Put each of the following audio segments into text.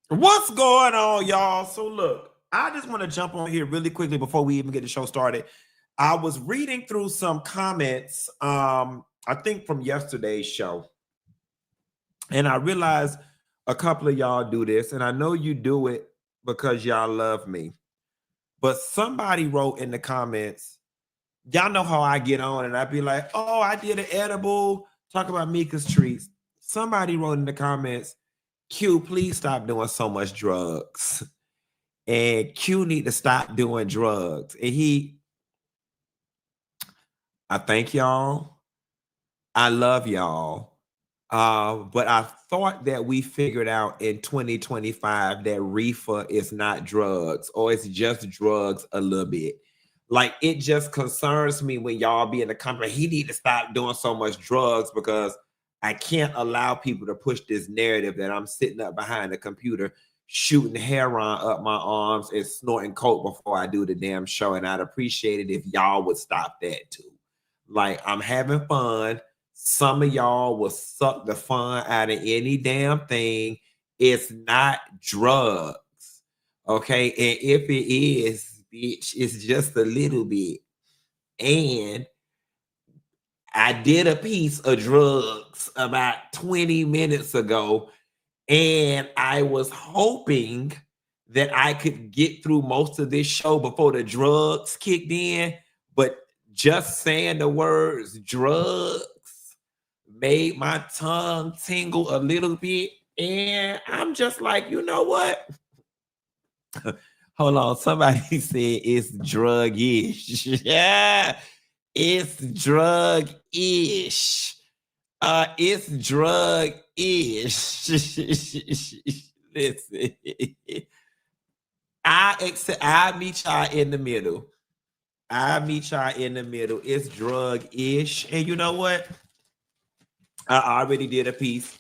What's going on, y'all? So look, I just want to jump on here really quickly before we even get the show started. I was reading through some comments, I think from yesterday's show, and I realized a couple of y'all do this, and I know you do it because y'all love me. But somebody wrote in the comments, y'all know how I get on, and I'd be like, oh, I did an edible, talk about Mika's treats. Somebody wrote in the comments, Q, please stop doing so much drugs. And Q need to stop doing drugs. And I thank y'all. I love y'all. But I thought that we figured out in 2025 that reefer is not drugs, or it's just drugs a little bit. Like, it just concerns me when y'all be in the company. He need to stop doing so much drugs because I can't allow people to push this narrative that I'm sitting up behind the computer shooting heroin up my arms and snorting coke before I do the damn show. And I'd appreciate it if y'all would stop that too. Like, I'm having fun. Some of y'all will suck the fun out of any damn thing. It's not drugs. Okay. And if it is, bitch, it's just a little bit. And I did a piece of drugs about 20 minutes ago, and I was hoping that I could get through most of this show before the drugs kicked in. But just saying the words drugs made my tongue tingle a little bit. And I'm just like, you know what? Hold on. Somebody said it's drug-ish. Yeah, it's drug-ish. It's drug-ish. Listen. I meet y'all in the middle. I meet y'all in the middle. It's drug-ish. And you know what? I already did a piece.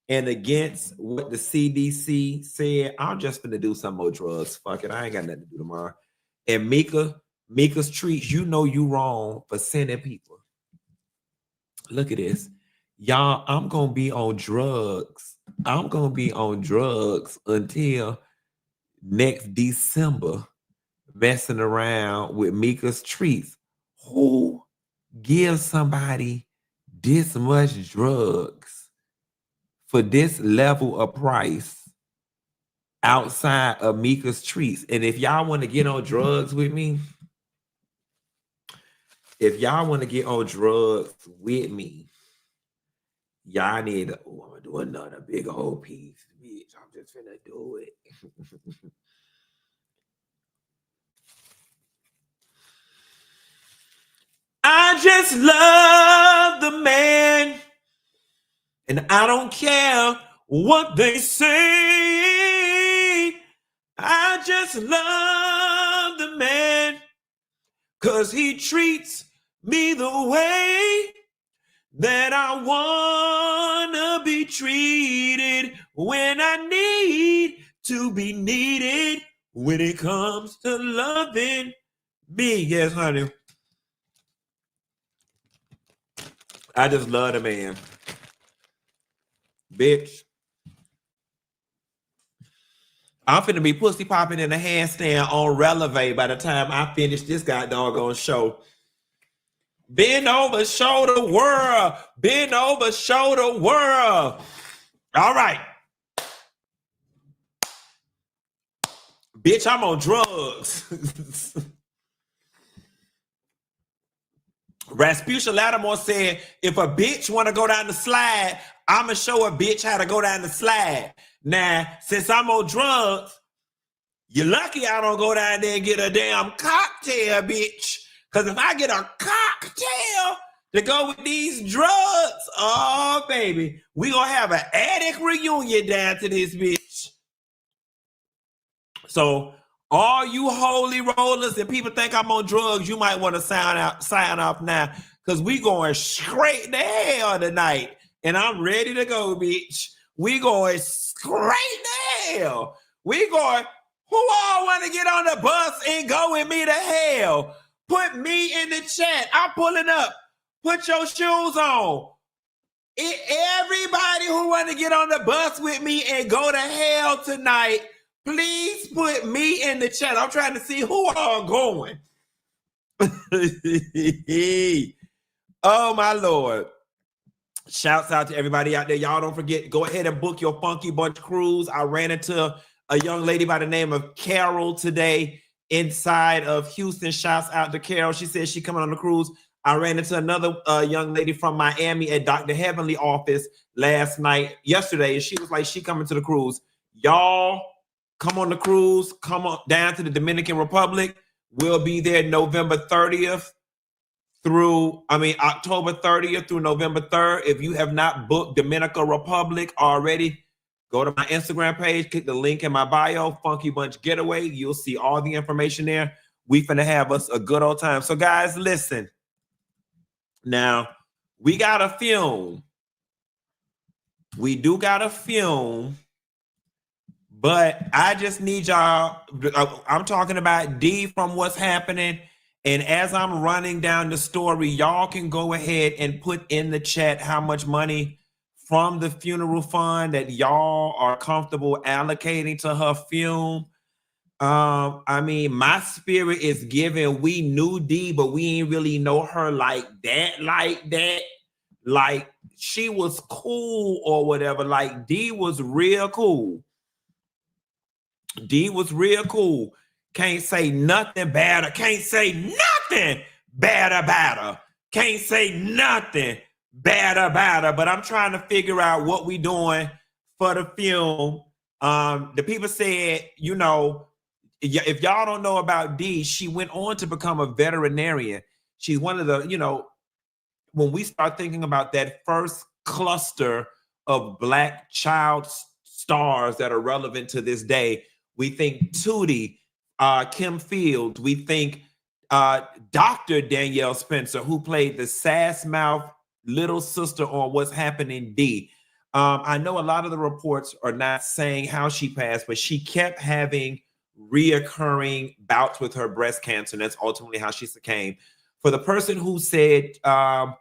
And against what the CDC said, I'm just gonna do some more drugs. Fuck it. I ain't got nothing to do tomorrow. And Mika's treats, you know you wrong for sending people. Look at this. Y'all, I'm gonna be on drugs. I'm gonna be on drugs until next December, messing around with Mika's treats. Who gives somebody this much drugs for this level of price outside of Mika's treats? And if y'all want to get on drugs with me, if y'all want to get on drugs with me, y'all need to, I'm gonna do another big old piece, bitch. I'm just finna do it. I just love the man, and I don't care what they say. I just love the man, 'cause he treats me the way that I wanna be treated when I need to be needed when it comes to loving me. Yes, honey. I just love the man. Bitch. I'm finna be pussy popping in a handstand on Relevate by the time I finish this goddamn show. Bend over, show the world. Bend over, show the world. All right. Bitch, I'm on drugs. Rasputia Lattimore said, if a bitch want to go down the slide, I'ma show a bitch how to go down the slide. Now, since I'm on drugs, you're lucky I don't go down there and get a damn cocktail, bitch. Because if I get a cocktail to go with these drugs, oh, baby, we going to have an addict reunion down to this bitch. So all you holy rollers and people think I'm on drugs, you might want to sign off now, because we going straight to hell tonight. And I'm ready to go, bitch. We going straight to hell. We going, who all want to get on the bus and go with me to hell? Put me in the chat. I'm pulling up. Put your shoes on. Everybody who want to get on the bus with me and go to hell tonight, please put me in the chat. I'm trying to see who are going. Oh, my Lord. Shouts out to everybody out there. Y'all don't forget, go ahead and book your Funky Bunch cruise. I ran into a young lady by the name of Carol today inside of Houston. Shouts out to Carol. She said she coming on the cruise. I ran into another young lady from Miami at Dr. Heavenly office yesterday, and she was like, she coming to the cruise. Y'all come on the cruise. Come on down to the Dominican Republic. We'll be there November 30th. October 30th through November 3rd. If you have not booked Dominican Republic already, go to my Instagram page, click the link in my bio, Funky Bunch Getaway. You'll see all the information there. We finna have us a good old time. So guys, listen. Now, we got to film. We do got to film. But I just need y'all. I'm talking about Dee from What's Happening. And as I'm running down the story, y'all can go ahead and put in the chat how much money from the funeral fund that y'all are comfortable allocating to her funeral. My spirit is giving. We knew Dee, but we ain't really know her like that. Like she was cool or whatever. Like Dee was real cool. Dee was real cool. Can't say nothing bad. Can't say nothing bad about her. Can't say nothing bad about her. But I'm trying to figure out what we doing for the film. The people said, if y'all don't know about Dee, she went on to become a veterinarian. She's one of the, when we start thinking about that first cluster of Black child stars that are relevant to this day, we think Tootie, Kim Fields, we think Dr. Danielle Spencer, who played the sass mouth little sister on What's Happening Dee. I know a lot of the reports are not saying how she passed, but she kept having reoccurring bouts with her breast cancer, and that's ultimately how she succumbed. For the person who said, slow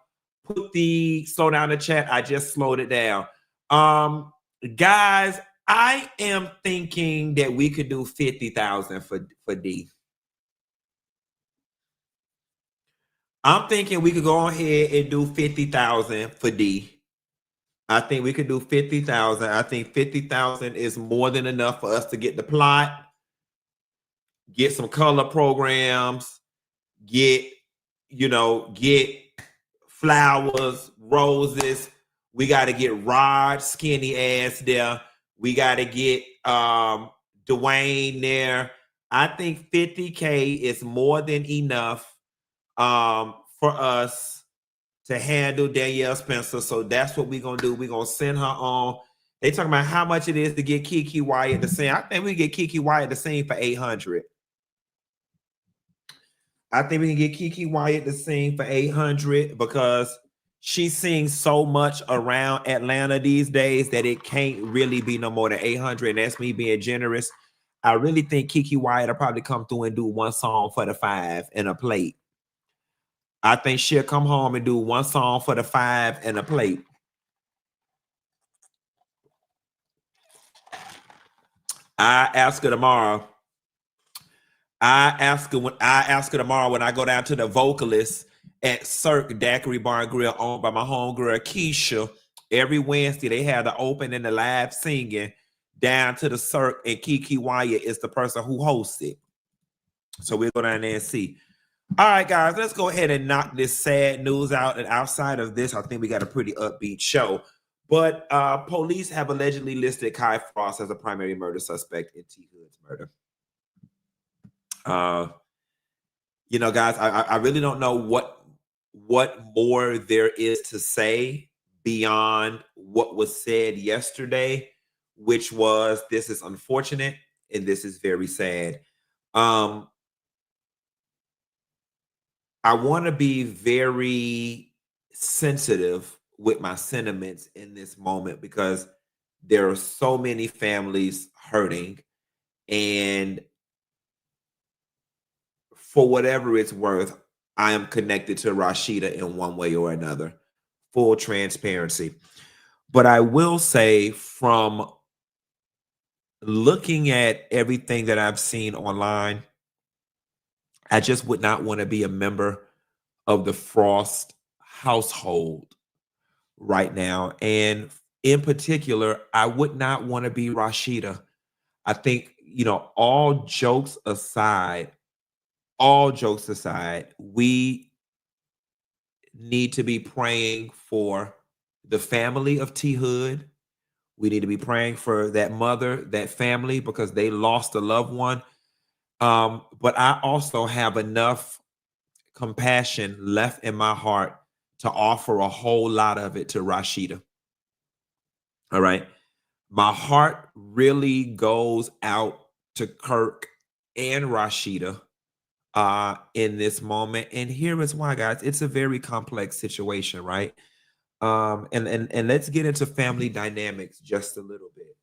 down the chat, I just slowed it down. Guys, I am thinking that we could do 50,000 for Dee. I'm thinking we could go ahead and do 50,000 for Dee. I think we could do 50,000. I think 50,000 is more than enough for us to get the plot, get some color programs, get flowers, roses. We got to get Rod skinny ass there. We got to get Dwayne there. I think 50K is more than enough for us to handle Danielle Spencer. So that's what we're going to do. We're going to send her on. They talking about how much it is to get Keke Wyatt to sing. I think we get Keke Wyatt to sing for 800. I think we can get Keke Wyatt to sing for 800 because she sings so much around Atlanta these days that it can't really be no more than 800. And that's me being generous. I really think Keke Wyatt will probably come through and do one song for the 5 and a plate. I think she'll come home and do one song for the 5 and a plate. I ask her tomorrow. I ask her tomorrow when I go down to the vocalist at Cirque Daiquiri Bar and Grill, owned by my homegirl Keisha. Every Wednesday they have the open and the live singing down to the Cirque, and Keke Wyatt is the person who hosts it. So we'll go down there and see. All right, guys, let's go ahead and knock this sad news out. And outside of this, I think we got a pretty upbeat show. But police have allegedly listed Kai Frost as a primary murder suspect in T. Hood's murder. Guys, I really don't know what more there is to say beyond what was said yesterday, which was this is unfortunate and this is very sad. I want to be very sensitive with my sentiments in this moment because there are so many families hurting, and for whatever it's worth, I am connected to Rashida in one way or another. Full transparency. But I will say, from looking at everything that I've seen online, I just would not want to be a member of the Frost household right now. And in particular, I would not want to be Rashida. I think, all jokes aside, we need to be praying for the family of T Hood. We need to be praying for that mother, that family, because they lost a loved one. But I also have enough compassion left in my heart to offer a whole lot of it to Rashida. All right. My heart really goes out to Kirk and Rashida in this moment. And here is why, guys. It's a very complex situation, right? And let's get into family dynamics just a little bit.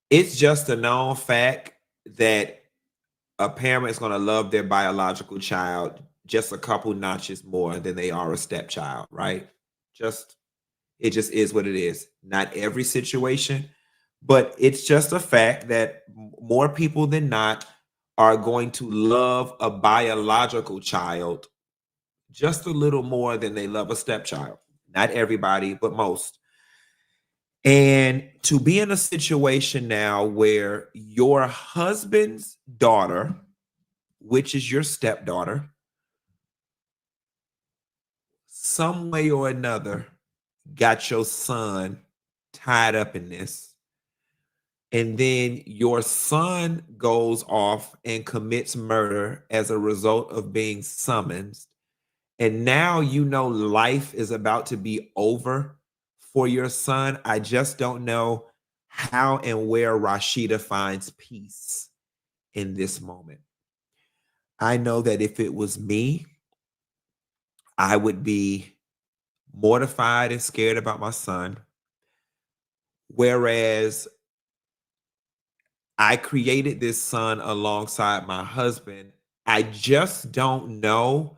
It's just a known fact that a parent is going to love their biological child just a couple notches more than they are a stepchild, right? Just It just is what it is. Not every situation, but it's just a fact that more people than not are going to love a biological child just a little more than they love a stepchild. Not everybody, but most. And to be in a situation now where your husband's daughter, which is your stepdaughter, some way or another got your son tied up in this, and then your son goes off and commits murder as a result of being summoned, and now life is about to be over for your son. I just don't know how and where Rashida finds peace in this moment. I know that if it was me, I would be mortified and scared about my son. Whereas I created this son alongside my husband, I just don't know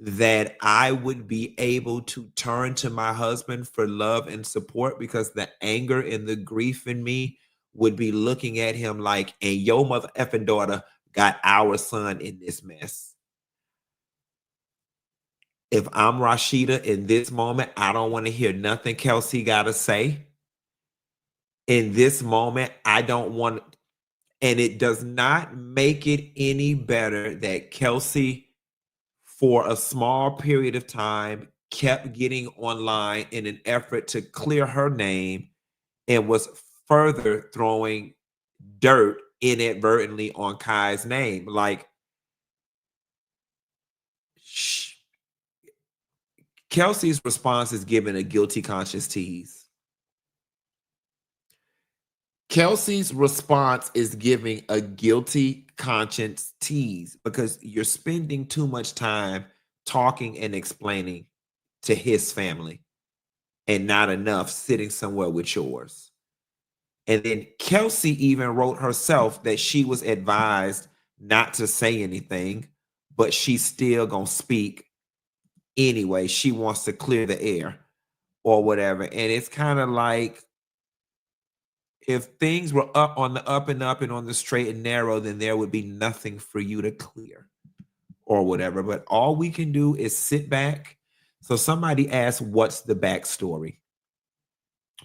that I would be able to turn to my husband for love and support, because the anger and the grief in me would be looking at him like, and your mother effing daughter got our son in this mess. If I'm Rashida in this moment, I don't want to hear nothing Kelsey got to say. In this moment, I don't want, and it does not make it any better that Kelsey, for a small period of time, kept getting online in an effort to clear her name and was further throwing dirt inadvertently on Kai's name. Like, Kelsey's response is giving a guilty conscience tease. Kelsey's response is giving a guilty conscience tease because you're spending too much time talking and explaining to his family and not enough sitting somewhere with yours. And then Kelsey even wrote herself that she was advised not to say anything, but she's still going to speak anyway. She wants to clear the air or whatever. And it's kind of like, if things were up on the up and up and on the straight and narrow, then there would be nothing for you to clear or whatever. But all we can do is sit back. So somebody asked, what's the backstory?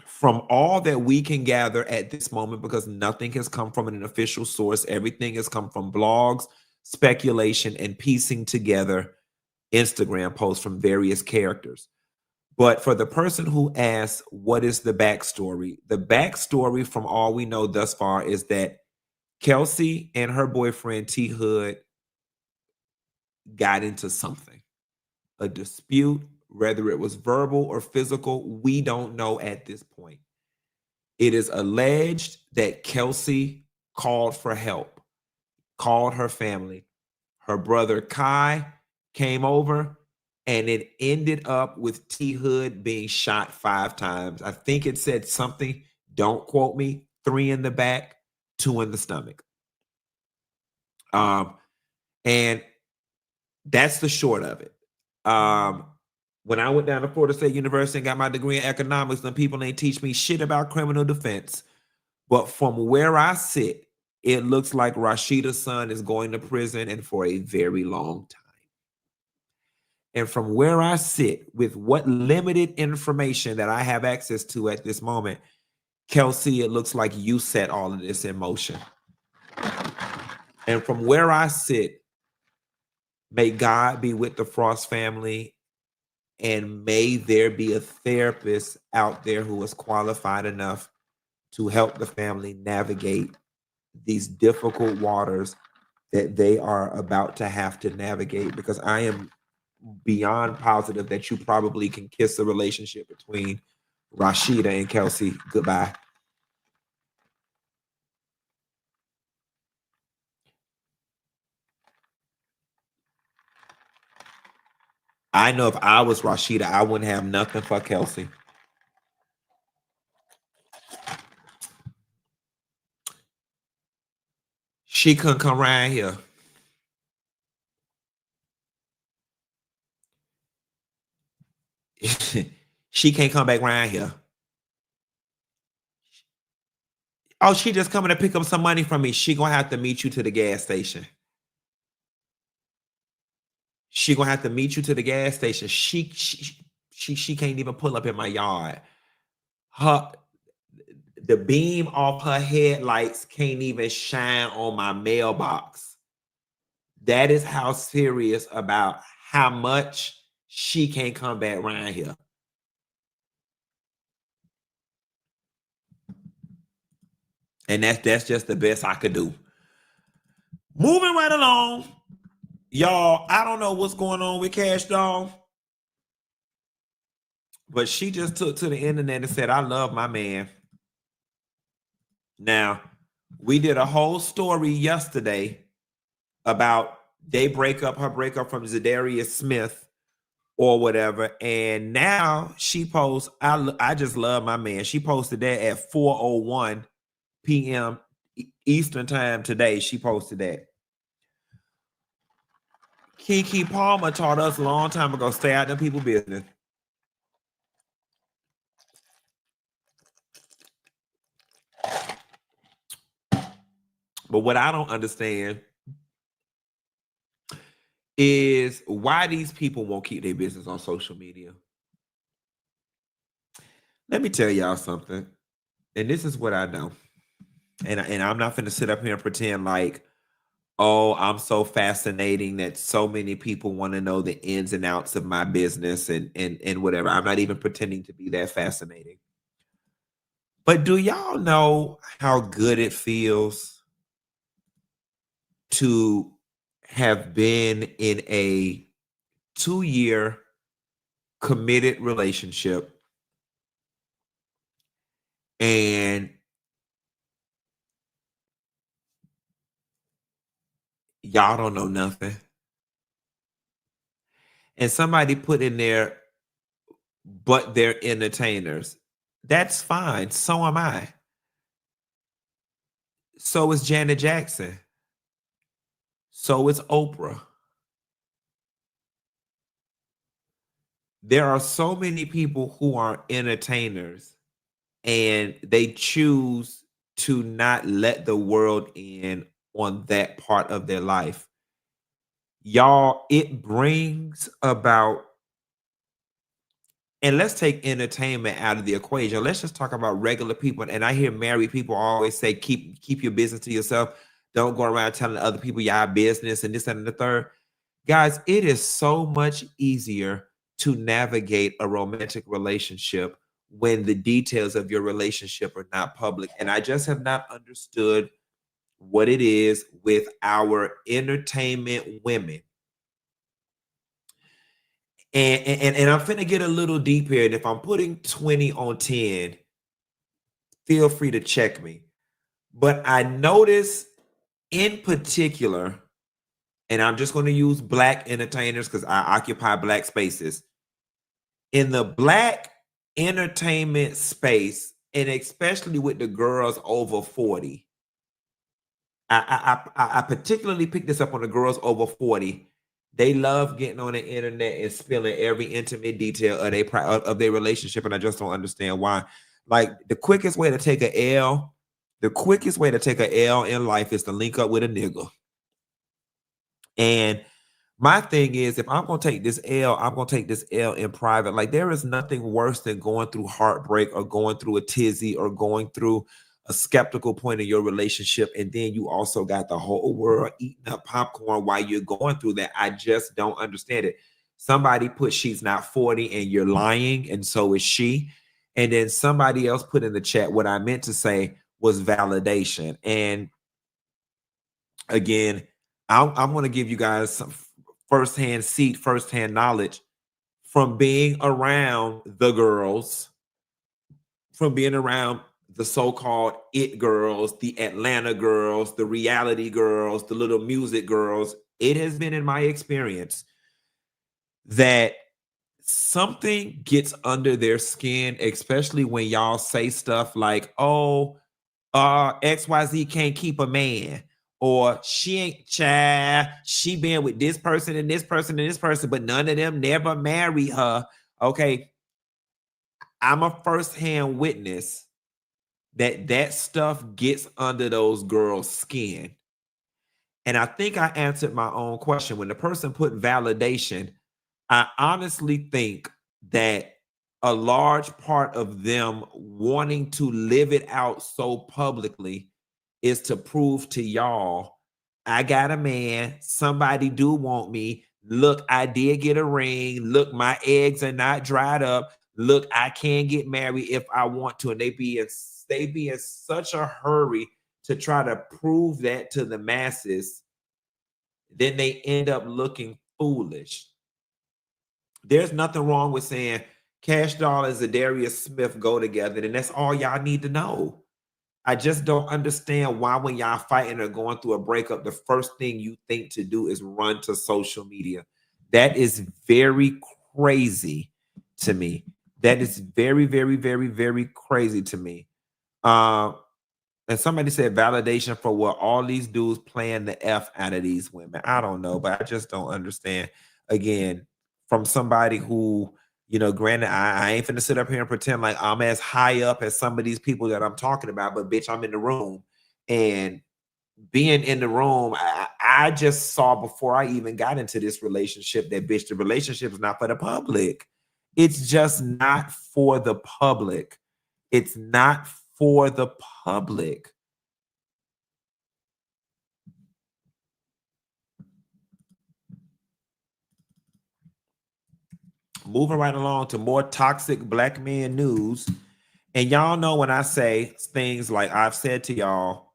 From all that we can gather at this moment, because nothing has come from an official source, everything has come from blogs, speculation, and piecing together Instagram posts from various characters. But for the person who asks, what is the backstory from all we know thus far is that Kelsey and her boyfriend T Hood got into something, a dispute, whether it was verbal or physical, we don't know at this point. It is alleged that Kelsey called for help, called her family. Her brother Kai came over, and it ended up with T Hood being shot 5 times. I think it said something, don't quote me, 3 in the back, 2 in the stomach. And That's the short of it. When I went down to Florida State University and got my degree in economics, and people ain't teach me shit about criminal defense. But from where I sit, it looks like Rashida's son is going to prison and for a very long time. And from where I sit, with what limited information that I have access to at this moment, Kelsey, it looks like you set all of this in motion. And from where I sit, may God be with the Frost family, and may there be a therapist out there who is qualified enough to help the family navigate these difficult waters that they are about to have to navigate, because I am beyond positive that you probably can kiss the relationship between Rashida and Kelsey goodbye. I know if I was Rashida, I wouldn't have nothing for Kelsey. She couldn't come around here. She can't come back around here. Oh, she just coming to pick up some money from me. She gonna have to meet you to the gas station. She gonna have to meet you to the gas station. She can't even pull up in my yard. The beam off her headlights can't even shine on my mailbox. That is how serious about how much she can't come back around here. And that's just the best I could do. Moving right along. Y'all, I don't know what's going on with Kash Doll, but she just took to the internet and said, I love my man. Now, we did a whole story yesterday about her breakup from Zadarius Smith or whatever, and now she posts, I just love my man. She posted that at 4:01 p.m. Eastern time today. She posted that. Keke Palmer taught us a long time ago, stay out of people's business. But what I don't understand is why these people won't keep their business on social media. Let me tell y'all something, and this is what I know. And I'm not going to sit up here and pretend like, oh, I'm so fascinating that so many people want to know the ins and outs of my business and whatever. I'm not even pretending to be that fascinating. But do y'all know how good it feels to have been in a 2-year committed relationship and y'all don't know nothing? And somebody put in there, but they're entertainers. That's fine. So am I. So is Janet Jackson. So is Oprah. There are so many people who are entertainers and they choose to not let the world in on that part of their life. Y'all, it brings about, and let's take entertainment out of the equation. Let's just talk about regular people. And I hear married people always say, keep your business to yourself. Don't go around telling other people you have business and this and the third. Guys, it is so much easier to navigate a romantic relationship when the details of your relationship are not public. And I just have not understood what it is with our entertainment women. And I'm finna get a little deep here. And if I'm putting 20 on 10, feel free to check me. But I notice in particular, and I'm just going to use Black entertainers because I occupy Black spaces. In the Black entertainment space, and especially with the girls over 40, I particularly picked this up on the girls over 40. They love getting on the internet and spilling every intimate detail of their relationship, and I just don't understand why. Like the quickest way to take a L, the quickest way to take a L in life is to link up with a nigga. And my thing is, if I'm gonna take this L, I'm gonna take this L in private. Like there is nothing worse than going through heartbreak or going through a tizzy or going through a skeptical point in your relationship, and then you also got the whole world eating up popcorn while you're going through that. I just don't understand it. Somebody put she's not 40 and you're lying, and so is she. And then somebody else put in the chat what I meant to say was validation. And again, I'm going to give you guys some firsthand knowledge from being around the girls, from being around the so-called it girls, the Atlanta girls, the reality girls, the little music girls. It has been in my experience that something gets under their skin, especially when y'all say stuff like, oh, XYZ can't keep a man, or she ain't child, she been with this person and this person and this person, but none of them never marry her. Okay, I'm a firsthand witness that stuff gets under those girls' skin. And I think I answered my own question. When the person put validation, I honestly think that a large part of them wanting to live it out so publicly is to prove to y'all, I got a man, somebody do want me. Look, I did get a ring. Look, my eggs are not dried up. Look, I can get married if I want to. And they be in such a hurry to try to prove that to the masses, then they end up looking foolish. There's nothing wrong with saying Cash Doll and Zadarius Smith go together, and that's all y'all need to know. I just don't understand why when y'all fighting or going through a breakup, the first thing you think to do is run to social media. That is very crazy to me. That is very, very, very, very crazy to me. And somebody said validation for what all these dudes playing the F out of these women. I don't know, but I just don't understand. Again, from somebody who, granted, I ain't finna sit up here and pretend like I'm as high up as some of these people that I'm talking about, but bitch, I'm in the room. And being in the room, I just saw before I even got into this relationship that, bitch, the relationship is not for the public. It's just not for the public. It's not for the public. Moving right along to more toxic black men news. And y'all know when I say things like I've said to y'all,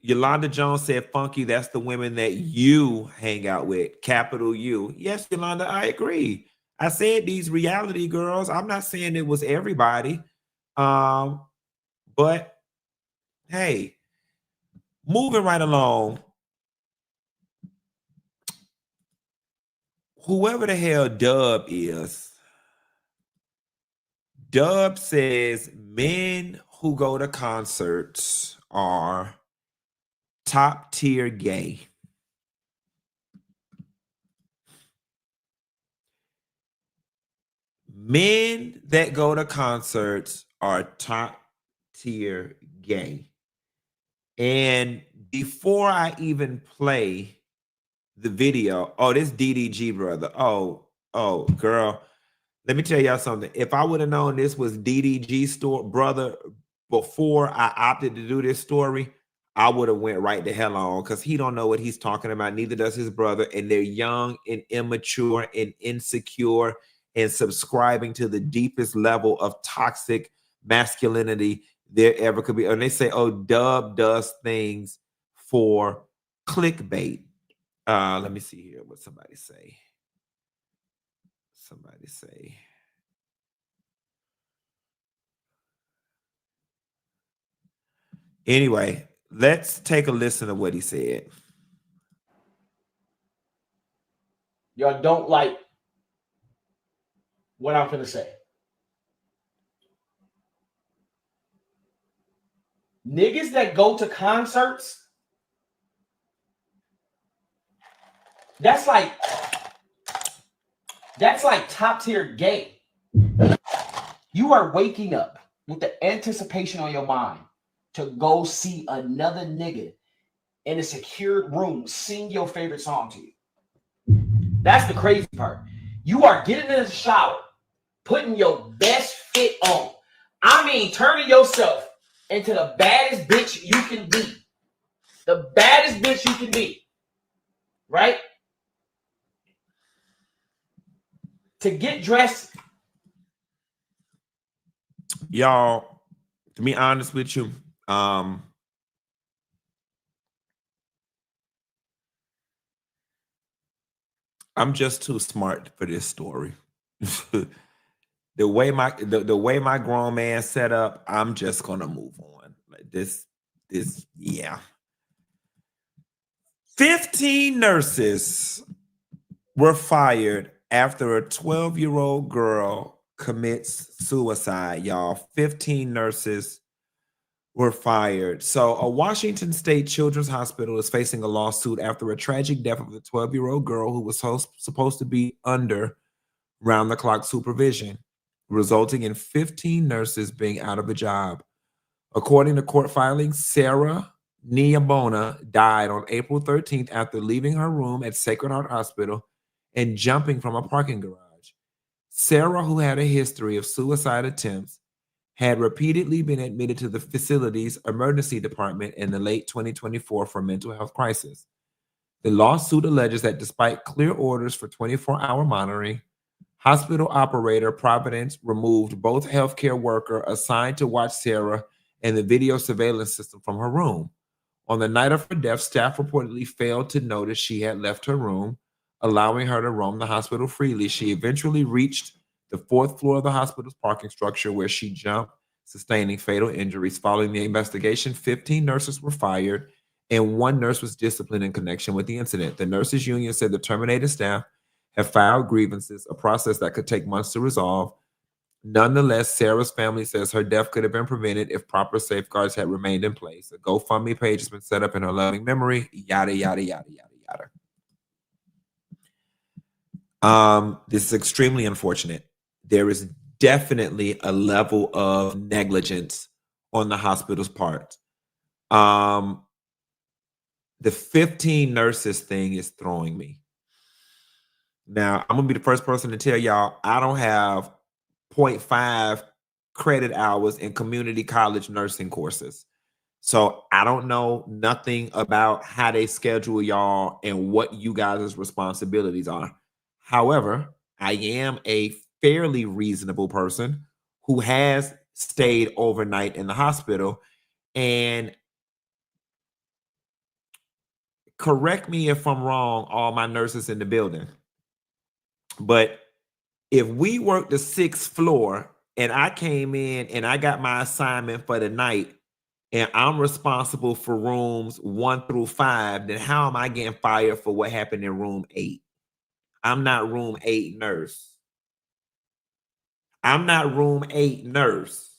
Yolanda Jones said, Funky, that's the women that you hang out with, capital U. Yes, Yolanda, I agree. I said these reality girls. I'm not saying it was everybody. But hey, moving right along, whoever the hell Dub is, Dub says men who go to concerts are top tier gay. Men that go to concerts are top tier gay. And before I even play the video, oh, this DDG brother. Oh, girl. Let me tell y'all something. If I would have known this was DDG brother before I opted to do this story, I would have went right the hell on, because he don't know what he's talking about. Neither does his brother. And they're young and immature and insecure and subscribing to the deepest level of toxic masculinity there ever could be. And they say, oh, Dub does things for clickbait. Let me see here what somebody say. Somebody say. Anyway, let's take a listen to what he said. Y'all don't like what I'm gonna say. Niggas that go to concerts That's like top tier game. You are waking up with the anticipation on your mind to go see another nigga in a secured room sing your favorite song to you. That's the crazy part. You are getting in the shower, putting your best fit on. I mean, turning yourself into the baddest bitch you can be. The baddest bitch you can be. Right? To get dressed. Y'all, to be honest with you, I'm just too smart for this story. The way my grown man set up, I'm just gonna move on. Like this, yeah. 15 nurses were fired after a 12-year-old girl commits suicide, y'all. 15 nurses were fired. So a Washington State Children's Hospital is facing a lawsuit after a tragic death of a 12-year-old girl who was supposed to be under round-the-clock supervision, resulting in 15 nurses being out of a job. According to court filings, Sarah Niabona died on April 13th after leaving her room at Sacred Heart Hospital and jumping from a parking garage. Sarah, who had a history of suicide attempts, had repeatedly been admitted to the facility's emergency department in the late 2024 for mental health crisis. The lawsuit alleges that despite clear orders for 24-hour monitoring, hospital operator Providence removed both healthcare worker assigned to watch Sarah and the video surveillance system from her room. On the night of her death, staff reportedly failed to notice she had left her room, allowing her to roam the hospital freely. She eventually reached the 4th floor of the hospital's parking structure where she jumped, sustaining fatal injuries. Following the investigation, 15 nurses were fired and 1 nurse was disciplined in connection with the incident. The nurses union said the terminated staff have filed grievances, a process that could take months to resolve. Nonetheless, Sarah's family says her death could have been prevented if proper safeguards had remained in place. A GoFundMe page has been set up in her loving memory, yada, yada, yada, yada, yada. This is extremely unfortunate. There is definitely a level of negligence on the hospital's part. The 15 nurses thing is throwing me. Now, I'm going to be the first person to tell y'all I don't have 0.5 credit hours in community college nursing courses. So I don't know nothing about how they schedule y'all and what you guys' responsibilities are. However, I am a fairly reasonable person who has stayed overnight in the hospital. And correct me if I'm wrong, all my nurses in the building. But if we worked the 6th floor and I came in and I got my assignment for the night and I'm responsible for rooms 1 through 5, then how am I getting fired for what happened in room 8? I'm not room 8 nurse. I'm not room 8 nurse.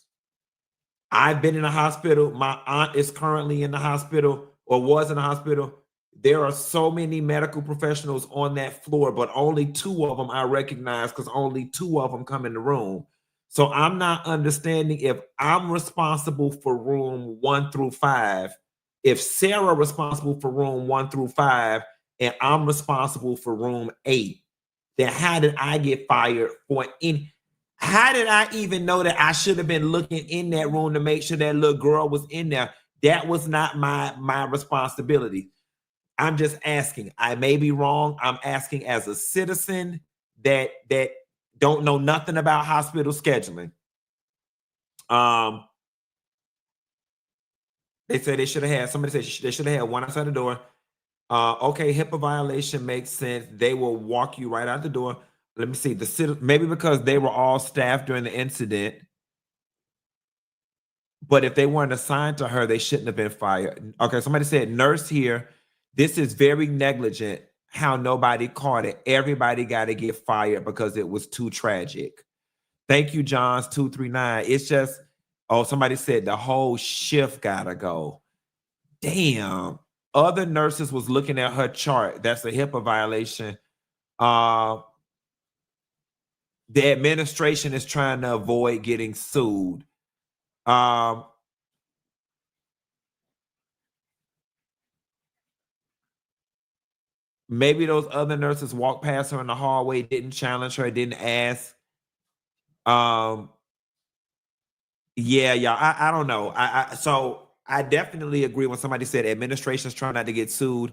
I've been in a hospital. My aunt is currently in the hospital or was in the hospital. There are so many medical professionals on that floor, but only 2 of them I recognize because only 2 of them come in the room. So I'm not understanding if I'm responsible for room 1 through 5, if Sarah responsible for room 1 through 5, and I'm responsible for room 8, then how did I get fired for how did I even know that I should have been looking in that room to make sure that little girl was in there? That was not my responsibility. I'm just asking. I may be wrong. I'm asking as a citizen that don't know nothing about hospital scheduling. They said they should have had, somebody said they should have had 1 outside the door. Okay, HIPAA violation makes sense. They will walk you right out the door. Let me see. Maybe because they were all staff during the incident. But if they weren't assigned to her, they shouldn't have been fired. Okay, somebody said, nurse here. This is very negligent how nobody caught it. Everybody got to get fired because it was too tragic. Thank you, Johns 239. It's just, oh, somebody said the whole shift got to go. Damn. Other nurses was looking at her chart. That's a HIPAA violation. The administration is trying to avoid getting sued. Maybe those other nurses walked past her in the hallway, didn't challenge her, didn't ask. Yeah, I don't know. So I definitely agree when somebody said administration's trying not to get sued.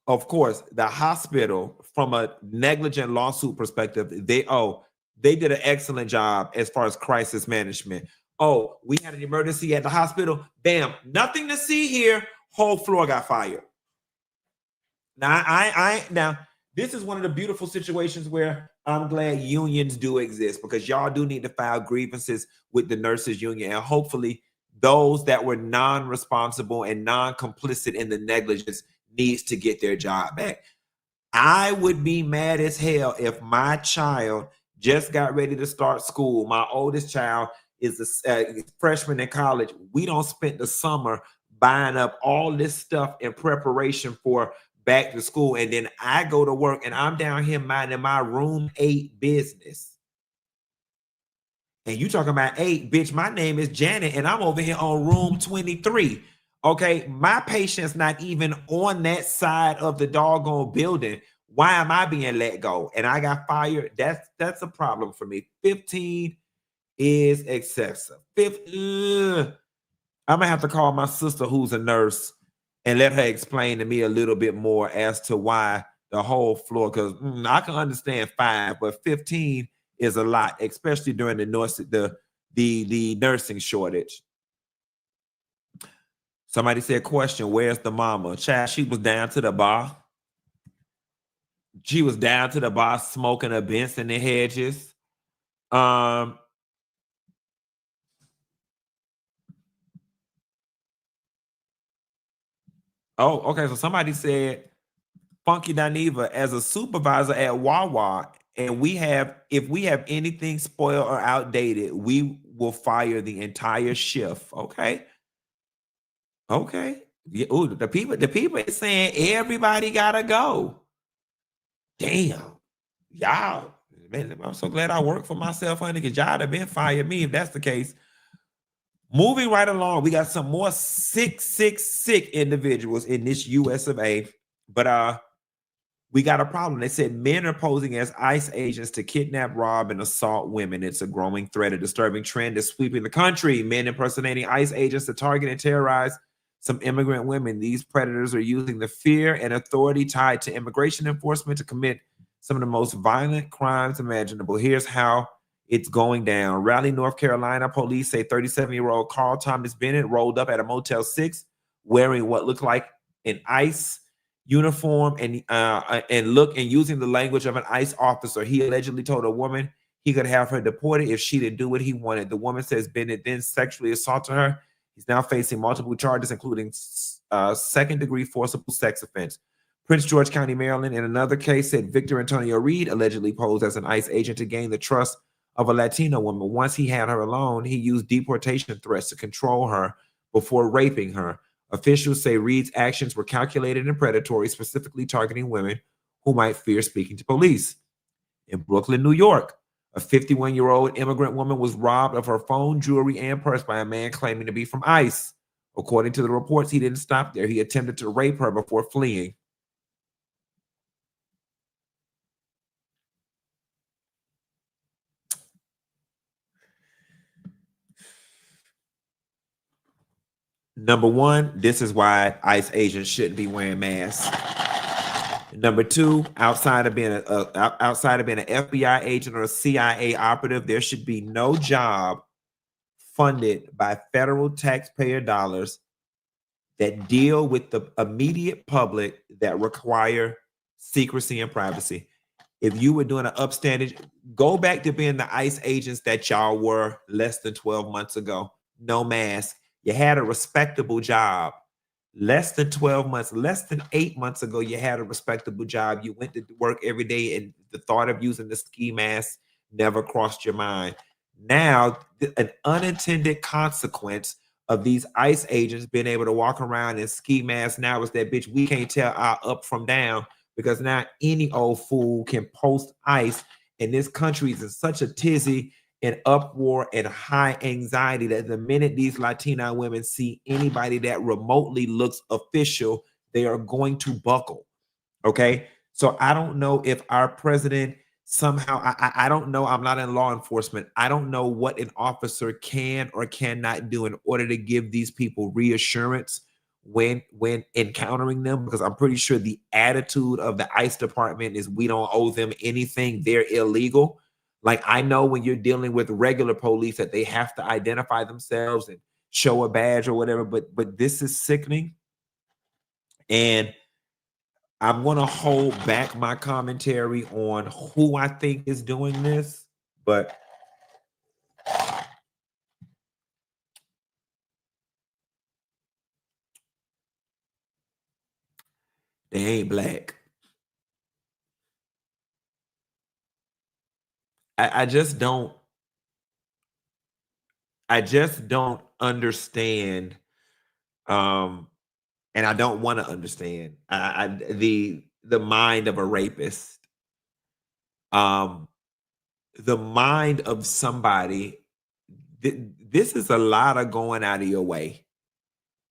Of course, the hospital, from a negligent lawsuit perspective, they did an excellent job as far as crisis management. Oh, we had an emergency at the hospital. Bam, nothing to see here. Whole floor got fired. Now this is one of the beautiful situations where I'm glad unions do exist, because y'all do need to file grievances with the nurses union, and hopefully those that were non-responsible and non-complicit in the negligence needs to get their job back. I would be mad as hell if my child just got ready to start school. My oldest child is a freshman in college. We don't spend the summer buying up all this stuff in preparation for back to school, and then I go to work and I'm down here minding my room 8 business. And you talking about 8, bitch, my name is Janet and I'm over here on room 23. Okay, my patient's not even on that side of the doggone building. Why am I being let go? And I got fired. That's a problem for me. 15 is excessive. I'm gonna have to call my sister who's a nurse and let her explain to me a little bit more as to why the whole floor, because I can understand 5, but 15 is a lot, especially during the nursing shortage. Somebody said, question, where's the mama? Child, she was down to the bar. She was down to the bar smoking a Benson and Hedges. Oh, okay. So somebody said, Funky Diineva, as a supervisor at Wawa, and if we have anything spoiled or outdated, we will fire the entire shift. Okay. Okay. Yeah, ooh, the people is saying everybody gotta go. Damn. Y'all, man, I'm so glad I work for myself, honey, because y'all have been fired me if that's the case. Moving right along, we got some more sick individuals in this US of A. But we got a problem. They said men are posing as ICE agents to kidnap, rob, and assault women. It's a growing threat. A disturbing trend is sweeping the country. Men impersonating ICE agents to target and terrorize some immigrant women. These predators are using the fear and authority tied to immigration enforcement to commit some of the most violent crimes imaginable. Here's how it's going down. Raleigh, North Carolina, police say 37-year-old Carl Thomas Bennett rolled up at a Motel 6 wearing what looked like an ICE uniform and using the language of an ICE officer. He allegedly told a woman he could have her deported if she didn't do what he wanted. The woman says Bennett then sexually assaulted her. He's now facing multiple charges, including second-degree forcible sex offense. Prince George County, Maryland, in another case, said Victor Antonio Reed allegedly posed as an ICE agent to gain the trust of a Latino woman. Once he had her alone, he used deportation threats to control her before raping her. Officials say Reed's actions were calculated and predatory, specifically targeting women who might fear speaking to police. In Brooklyn, New York, a 51-year-old immigrant woman was robbed of her phone, jewelry, and purse by a man claiming to be from ICE. According to the reports, he didn't stop there. He attempted to rape her before fleeing. Number one, this is why ICE agents shouldn't be wearing masks. Number two, outside of being an FBI agent or a CIA operative, there should be no job funded by federal taxpayer dollars that deal with the immediate public that require secrecy and privacy. If you were doing an upstanding, go back to being the ICE agents that y'all were less than 12 months ago. No mask. You had a respectable job. Less than 12 months, less than 8 months ago, you had a respectable job. You went to work every day, and the thought of using the ski mask never crossed your mind. Now, an unintended consequence of these ICE agents being able to walk around in ski masks. Now it's that bitch, we can't tell our up from down, because now any old fool can post ICE, and this country is in such a tizzy and uproar and high anxiety that the minute these Latina women see anybody that remotely looks official, they are going to buckle. Okay. So I don't know if our president somehow, I don't know. I'm not in law enforcement. I don't know what an officer can or cannot do in order to give these people reassurance when encountering them, because I'm pretty sure the attitude of the ICE department is we don't owe them anything. They're illegal. Like, I know when you're dealing with regular police that they have to identify themselves and show a badge or whatever, but this is sickening. And I'm going to hold back my commentary on who I think is doing this, but they ain't black. I just don't understand, and I don't want to understand the mind of a rapist. The mind of somebody, this is a lot of going out of your way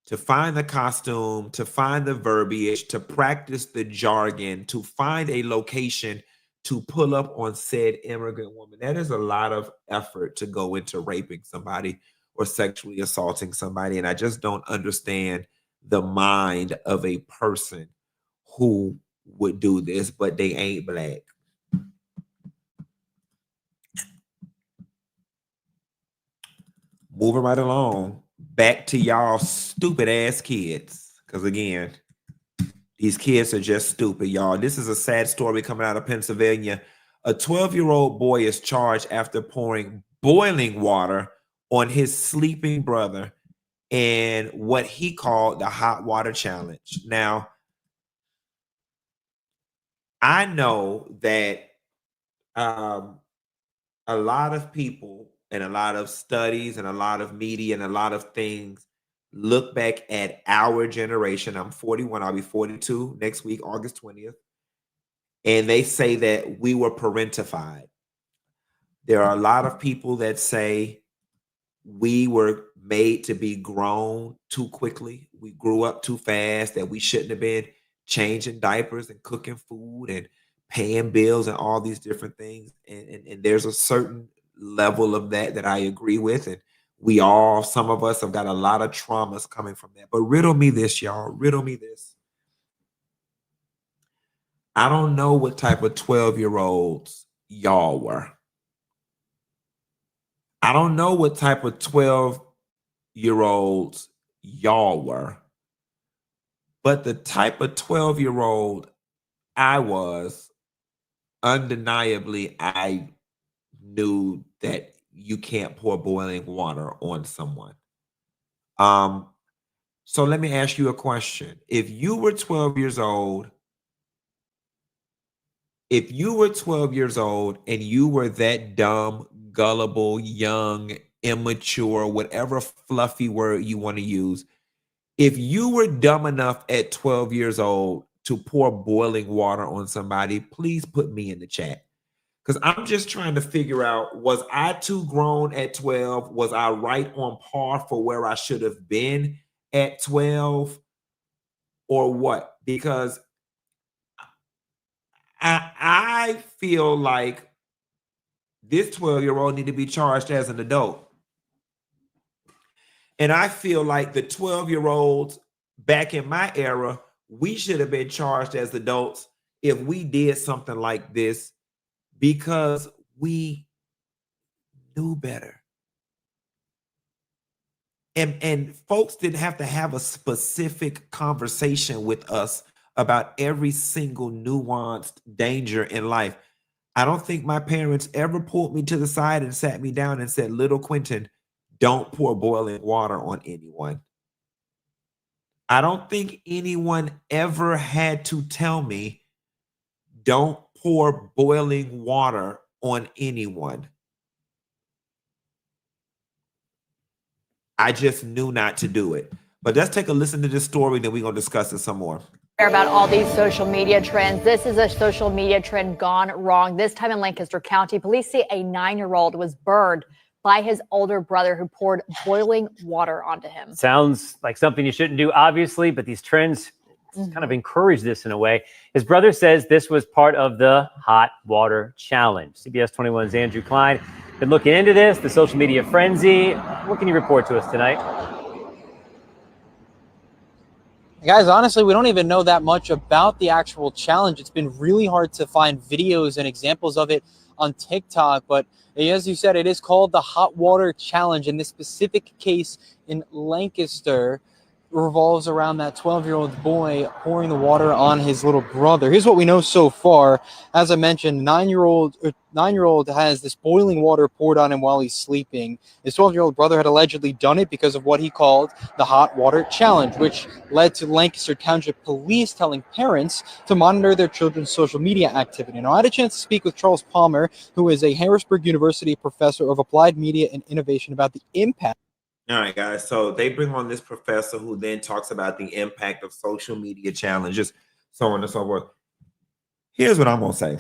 to find the costume, to find the verbiage, to practice the jargon, to find a location to pull up on said immigrant woman. That is a lot of effort to go into raping somebody or sexually assaulting somebody. And I just don't understand the mind of a person who would do this, but they ain't black. Moving right along, back to y'all stupid ass kids. Because again, these kids are just stupid, y'all. This is a sad story coming out of Pennsylvania. A 12-year-old boy is charged after pouring boiling water on his sleeping brother in what he called the hot water challenge. Now, I know that a lot of people and a lot of studies and a lot of media and a lot of things look back at our generation. I'm 41, I'll be 42 next week, August 20th. And they say that we were parentified. There are a lot of people that say we were made to be grown too quickly. We grew up too fast, that we shouldn't have been changing diapers and cooking food and paying bills and all these different things. And there's a certain level of that I agree with. And we all, some of us have got a lot of traumas coming from that. But riddle me this, y'all. Riddle me this. I don't know what type of 12-year-olds y'all were. I don't know what type of 12-year-olds y'all were. But the type of 12-year-old I was, undeniably, I knew that you can't pour boiling water on someone. So let me ask you a question. If you were 12 years old, and you were that dumb, gullible, young, immature, whatever fluffy word you want to use, if you were dumb enough at 12 years old to pour boiling water on somebody, please put me in the chat. Because I'm just trying to figure out, was I too grown at 12? Was I right on par for where I should have been at 12? Or what? Because I feel like this 12-year-old need to be charged as an adult. And I feel like the 12-year-olds back in my era, we should have been charged as adults if we did something like this, because we knew better. And folks didn't have to have a specific conversation with us about every single nuanced danger in life. I don't think my parents ever pulled me to the side and sat me down and said, "Little Quentin, don't pour boiling water on anyone." I don't think anyone ever had to tell me, "Don't pour boiling water on anyone." I just knew not to do it. But let's take a listen to this story, then we're going to discuss it some more. About all these social media trends. This is a social media trend gone wrong. This time in Lancaster County, police say a 9-year-old was burned by his older brother who poured boiling water onto him. Sounds like something you shouldn't do, obviously, but these trends kind of encourage this in a way. His brother says this was part of the hot water challenge. CBS 21's Andrew Klein been looking into this, the social media frenzy. What can you report to us tonight? Guys, honestly, we don't even know that much about the actual challenge. It's been really hard to find videos and examples of it on TikTok, but as you said, it is called the hot water challenge. In this specific case in Lancaster, revolves around that 12-year-old boy pouring the water on his little brother. Here's what we know so far. As I mentioned, nine-year-old has this boiling water poured on him while he's sleeping. His 12-year-old brother had allegedly done it because of what he called the hot water challenge, which led to Lancaster Township Police telling parents to monitor their children's social media activity. Now, I had a chance to speak with Charles Palmer, who is a Harrisburg University professor of applied media and innovation, about the impact. All right, guys. So they bring on this professor who then talks about the impact of social media challenges, so on and so forth. Here's what I'm going to say.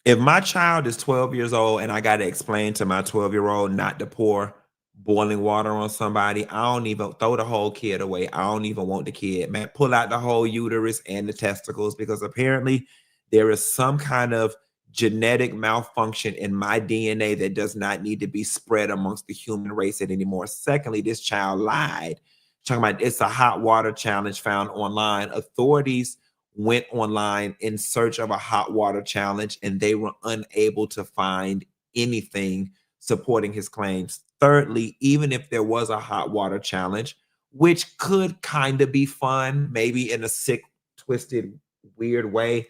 If my child is 12 years old and I got to explain to my 12-year-old not to pour boiling water on somebody, I don't even throw the whole kid away. I don't even want the kid. Man, pull out the whole uterus and the testicles, because apparently there is some kind of genetic malfunction in my DNA that does not need to be spread amongst the human race anymore. Secondly, this child lied, talking about it's a hot water challenge found online. Authorities went online in search of a hot water challenge, and they were unable to find anything supporting his claims. Thirdly, even if there was a hot water challenge, which could kind of be fun, maybe in a sick, twisted, weird way,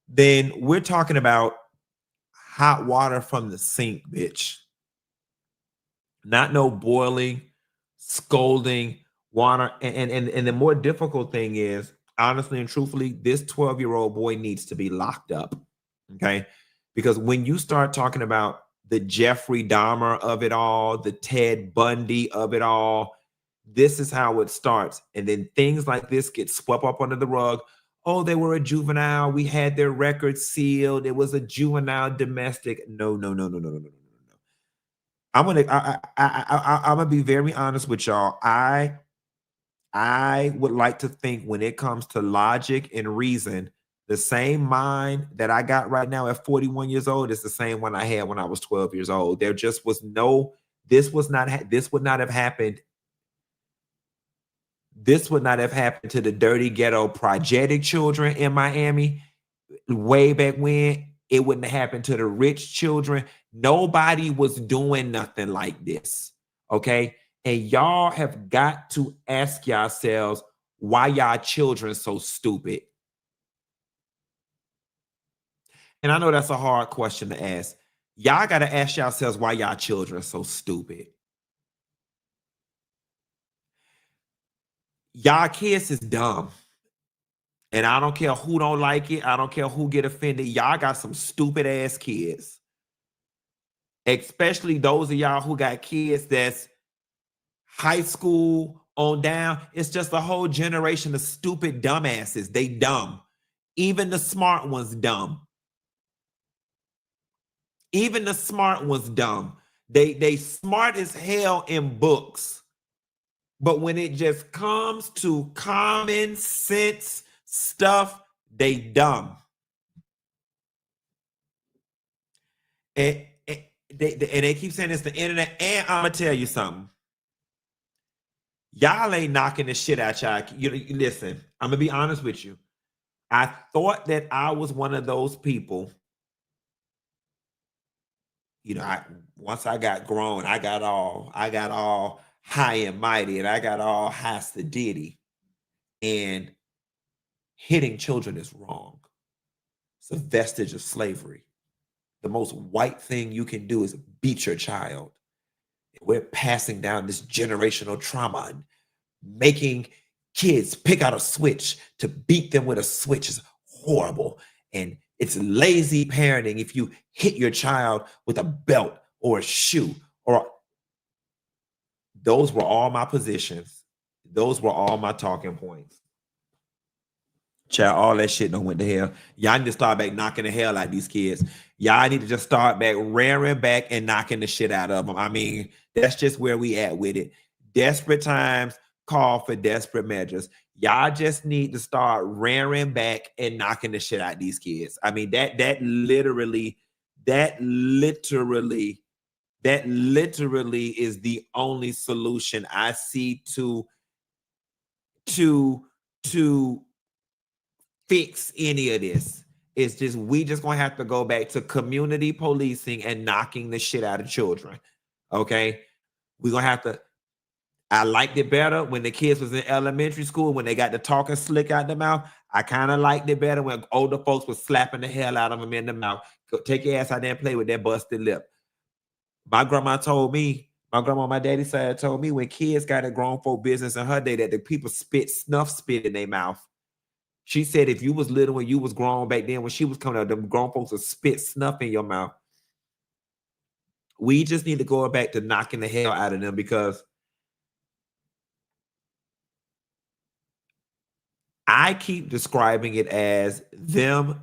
then we're talking about hot water from the sink, bitch. Not no boiling, scalding water. And the more difficult thing is, honestly and truthfully, this 12-year-old boy needs to be locked up, okay? Because when you start talking about the Jeffrey Dahmer of it all, the Ted Bundy of it all, this is how it starts. And then things like this get swept up under the rug. Oh, they were a juvenile. We had their records sealed. It was a juvenile domestic. No. I'm gonna be very honest with y'all. I would like to think, when it comes to logic and reason, the same mind that I got right now at 41 years old is the same one I had when I was 12 years old. There just was no, this would not have happened. This would not have happened to the dirty ghetto progetic children in Miami way back when. It wouldn't have happened to the rich children. Nobody was doing nothing like this, okay? And y'all have got to ask yourselves, why y'all children so stupid? And I know that's a hard question to ask. Y'all got to ask yourselves why y'all children so stupid. Y'all kids is dumb. And I don't care who don't like it. I don't care who get offended. Y'all got some stupid ass kids. Especially those of y'all who got kids that's high school on down. It's just a whole generation of stupid dumbasses. They dumb. Even the smart ones dumb. Even the smart ones dumb. They smart as hell in books. But when it just comes to common sense stuff, they dumb. And they keep saying it's the internet. And I'm gonna tell you something. Y'all ain't knocking the shit out y'all. You listen, I'm gonna be honest with you. I thought that I was one of those people. You know, once I got grown, I got all high and mighty, and I got all high sedity. And hitting children is wrong. It's a vestige of slavery. The most white thing you can do is beat your child. We're passing down this generational trauma and making kids pick out a switch to beat them with a switch is horrible. And it's lazy parenting if you hit your child with a belt or a shoe. Or Those were all my positions. Those were all my talking points. Child, all that shit don't went to hell. Y'all need to start back knocking the hell out of these kids. Y'all need to just start back rearing back and knocking the shit out of them. I mean, that's just where we at with it. Desperate times call for desperate measures. Y'all just need to start rearing back and knocking the shit out of these kids. I mean, that literally is the only solution I see to fix any of this. It's just, we just gonna have to go back to community policing and knocking the shit out of children. Okay, we're gonna have to. I liked it better when the kids was in elementary school, when they got the talking slick out the mouth. I kind of liked it better when older folks was slapping the hell out of them in the mouth. Go, take your ass out there and play with that busted lip. My grandma told me, my grandma on my daddy's side told me, when kids got a grown folk business in her day, that the people spit in their mouth. She said if you was little when you was grown back then, when she was coming out, them grown folks would spit snuff in your mouth. We just need to go back to knocking the hell out of them, because I keep describing it as them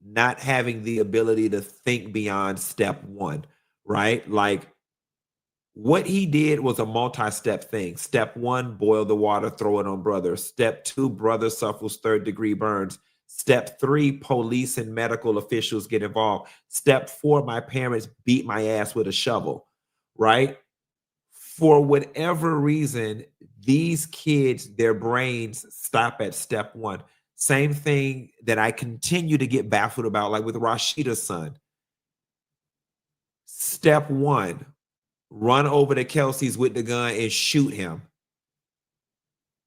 not having the ability to think beyond step one, right? Like, what he did was a multi-step thing. Step one, boil the water, throw it on brother. Step two, brother suffers third-degree burns. Step three, police and medical officials get involved. Step four, my parents beat my ass with a shovel, right? For whatever reason, these kids, their brains stop at step one. Same thing that I continue to get baffled about, like with Rashida's son. Step one, run over to Kelsey's with the gun and shoot him.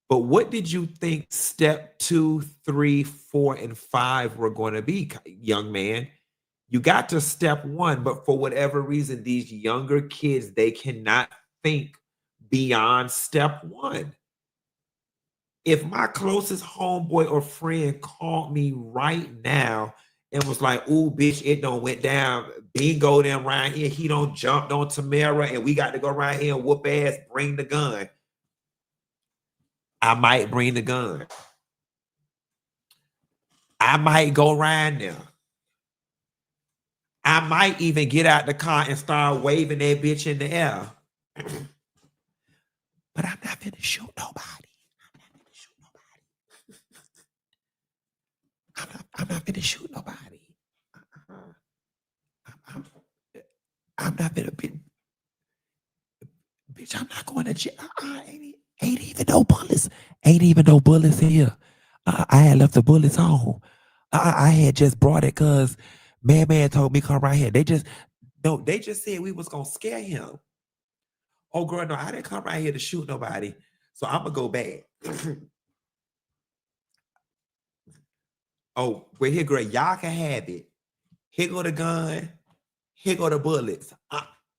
But what did you think step 2, 3, 4, and 5 were going to be, young man? You got to step one, but for whatever reason, these younger kids, they cannot think beyond step one. If my closest homeboy or friend called me right now and was like, "Ooh, bitch, it don't went down. Bingo them right here. He don't jumped on Tamara and we got to go right here and whoop ass, bring the gun." I might bring the gun. I might go around there. I might even get out the car and start waving that bitch in the air. But I'm not finna shoot nobody. I'm not finna shoot nobody. I'm not finna be. Bitch, I'm not going to jail. Ain't even no bullets. Ain't even no bullets in here. I had left the bullets on. I had just brought it because man told me come right here. They just said we was gonna scare him. Oh girl, no, I didn't come right here to shoot nobody. So I'm gonna go back. Oh, well, here, girl, y'all can have it. Here go the gun. Here go the bullets.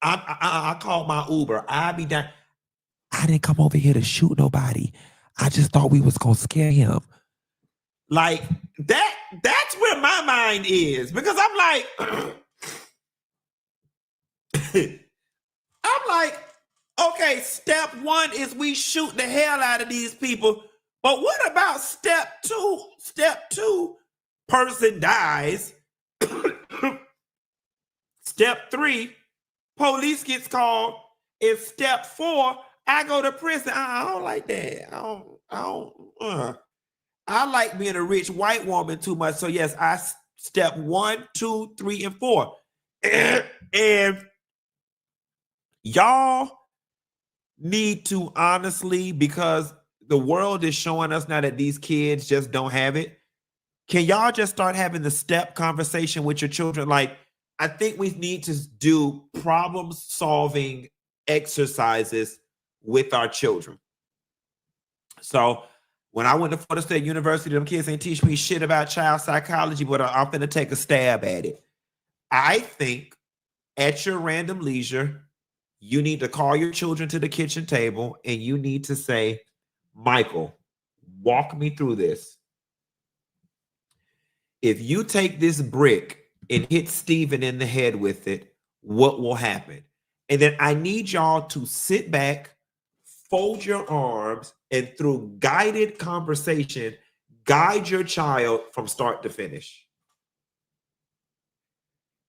I called my Uber. I'll be down. I didn't come over here to shoot nobody. I just thought we was gonna scare him. Like that's where my mind is, because I'm like, okay, step one is we shoot the hell out of these people. But what about step two? Step two, person dies. Step three, police gets called. And step four, I go to prison. I don't like that. I like being a rich white woman too much. So yes, I step 1, 2, 3, and 4. And y'all need to honestly, because the world is showing us now that these kids just don't have it. Can y'all just start having the step conversation with your children? Like, I think we need to do problem solving exercises with our children. So when I went to Florida State University, them kids ain't teach me shit about child psychology, but I'm finna take a stab at it. I think at your random leisure, you need to call your children to the kitchen table and you need to say, Michael, walk me through this. If you take this brick and hit Steven in the head with it, what will happen? And then I need y'all to sit back, fold your arms and through guided conversation, guide your child from start to finish.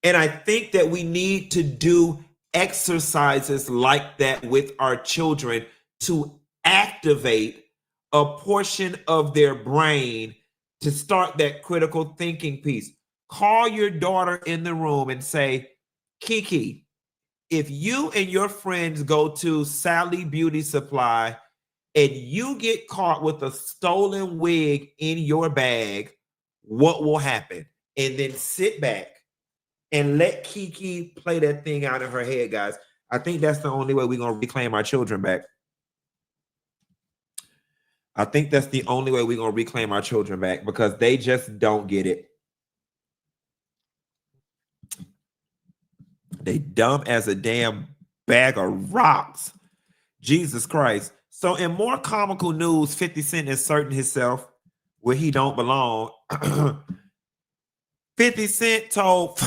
And I think that we need to do exercises like that with our children to activate a portion of their brain to start that critical thinking piece. Call your daughter in the room and say, Kiki, if you and your friends go to Sally Beauty Supply and you get caught with a stolen wig in your bag, what will happen? And then sit back and let Kiki play that thing out of her head, guys. I think that's the only way we're going to reclaim our children back. I think that's the only way we're going to reclaim our children back, because they just don't get it. They dumb as a damn bag of rocks. Jesus Christ. So in more comical news, 50 Cent inserting himself where he don't belong. 50 Cent told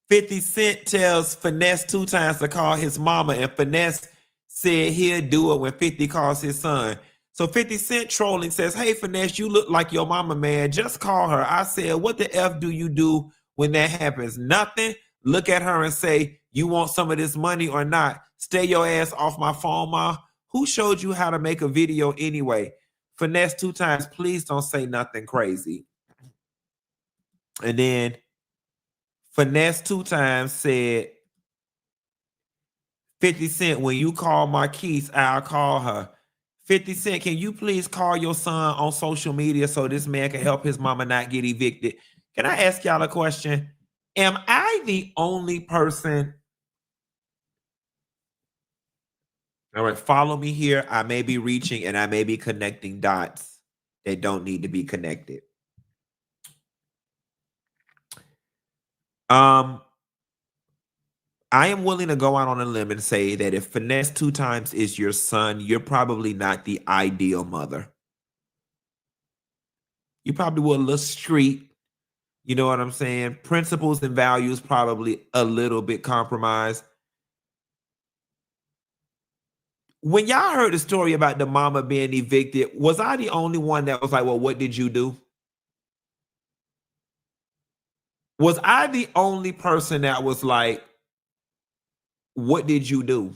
50 Cent tells Finesse2Tymes to call his mama, and Finesse said he'll do it when 50 calls his son. So 50 Cent trolling says, hey, Finesse, you look like your mama, man. Just call her. I said, what the F do you do when that happens? Nothing. Look at her and say, you want some of this money or not? Stay your ass off my phone, ma. Who showed you how to make a video anyway? Finesse2Tymes, please don't say nothing crazy. And then Finesse2Tymes said, 50 Cent, when you call Marquise, I'll call her. 50 Cent, can you please call your son on social media so this man can help his mama not get evicted? Can I ask y'all a question? Am I the only person? All right, follow me here. I may be reaching and I may be connecting dots that don't need to be connected. I am willing to go out on a limb and say that if Finesse2Tymes is your son, you're probably not the ideal mother. You probably were a little street. You know what I'm saying? Principles and values probably a little bit compromised. When y'all heard the story about the mama being evicted, was I the only one that was like, well, what did you do? Was I the only person that was like, what did you do?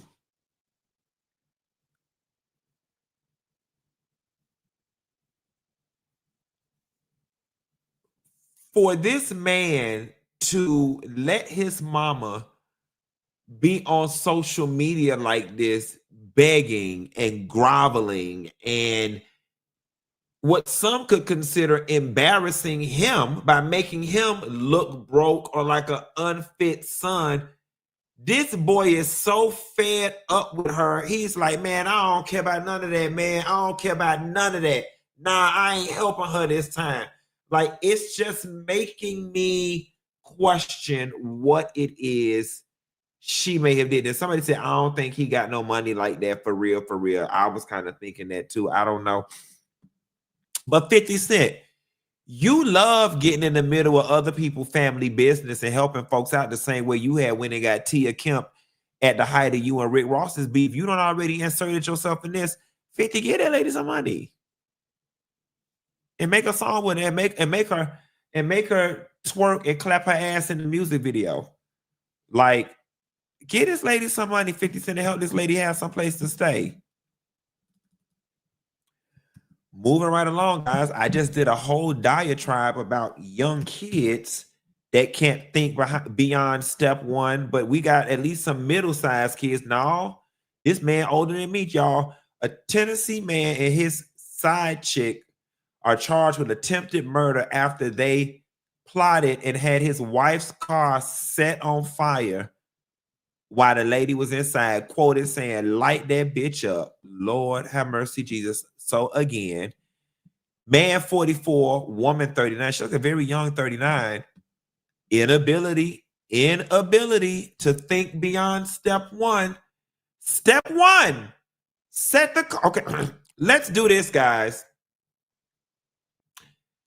For this man to let his mama be on social media like this, begging and groveling and what some could consider embarrassing him by making him look broke or like an unfit son. This boy is so fed up with her. He's like, man, I don't care about none of that, man. I don't care about none of that. Nah, I ain't helping her this time. Like, it's just making me question what it is she may have did. And somebody said, I don't think he got no money like that for real, for real. I was kind of thinking that too. I don't know. But 50 Cent, you love getting in the middle of other people's family business and helping folks out the same way you had when they got Tia Kemp at the height of you and Rick Ross's beef. You don't already inserted yourself in this. 50, get that lady some money. And make a song with her and make her twerk and clap her ass in the music video. Like, get this lady some money, 50 Cent, to help this lady have some place to stay. Moving right along, guys. I just did a whole diatribe about young kids that can't think beyond step one, but we got at least some middle-sized kids. No, this man older than me, y'all. A Tennessee man and his side chick are charged with attempted murder after they plotted and had his wife's car set on fire while the lady was inside, quoted saying, light that bitch up. Lord have mercy, Jesus. So again, man 44, woman 39. She looks a very young 39. Inability to think beyond step one. Step one, set the car. Okay, let's do this, guys.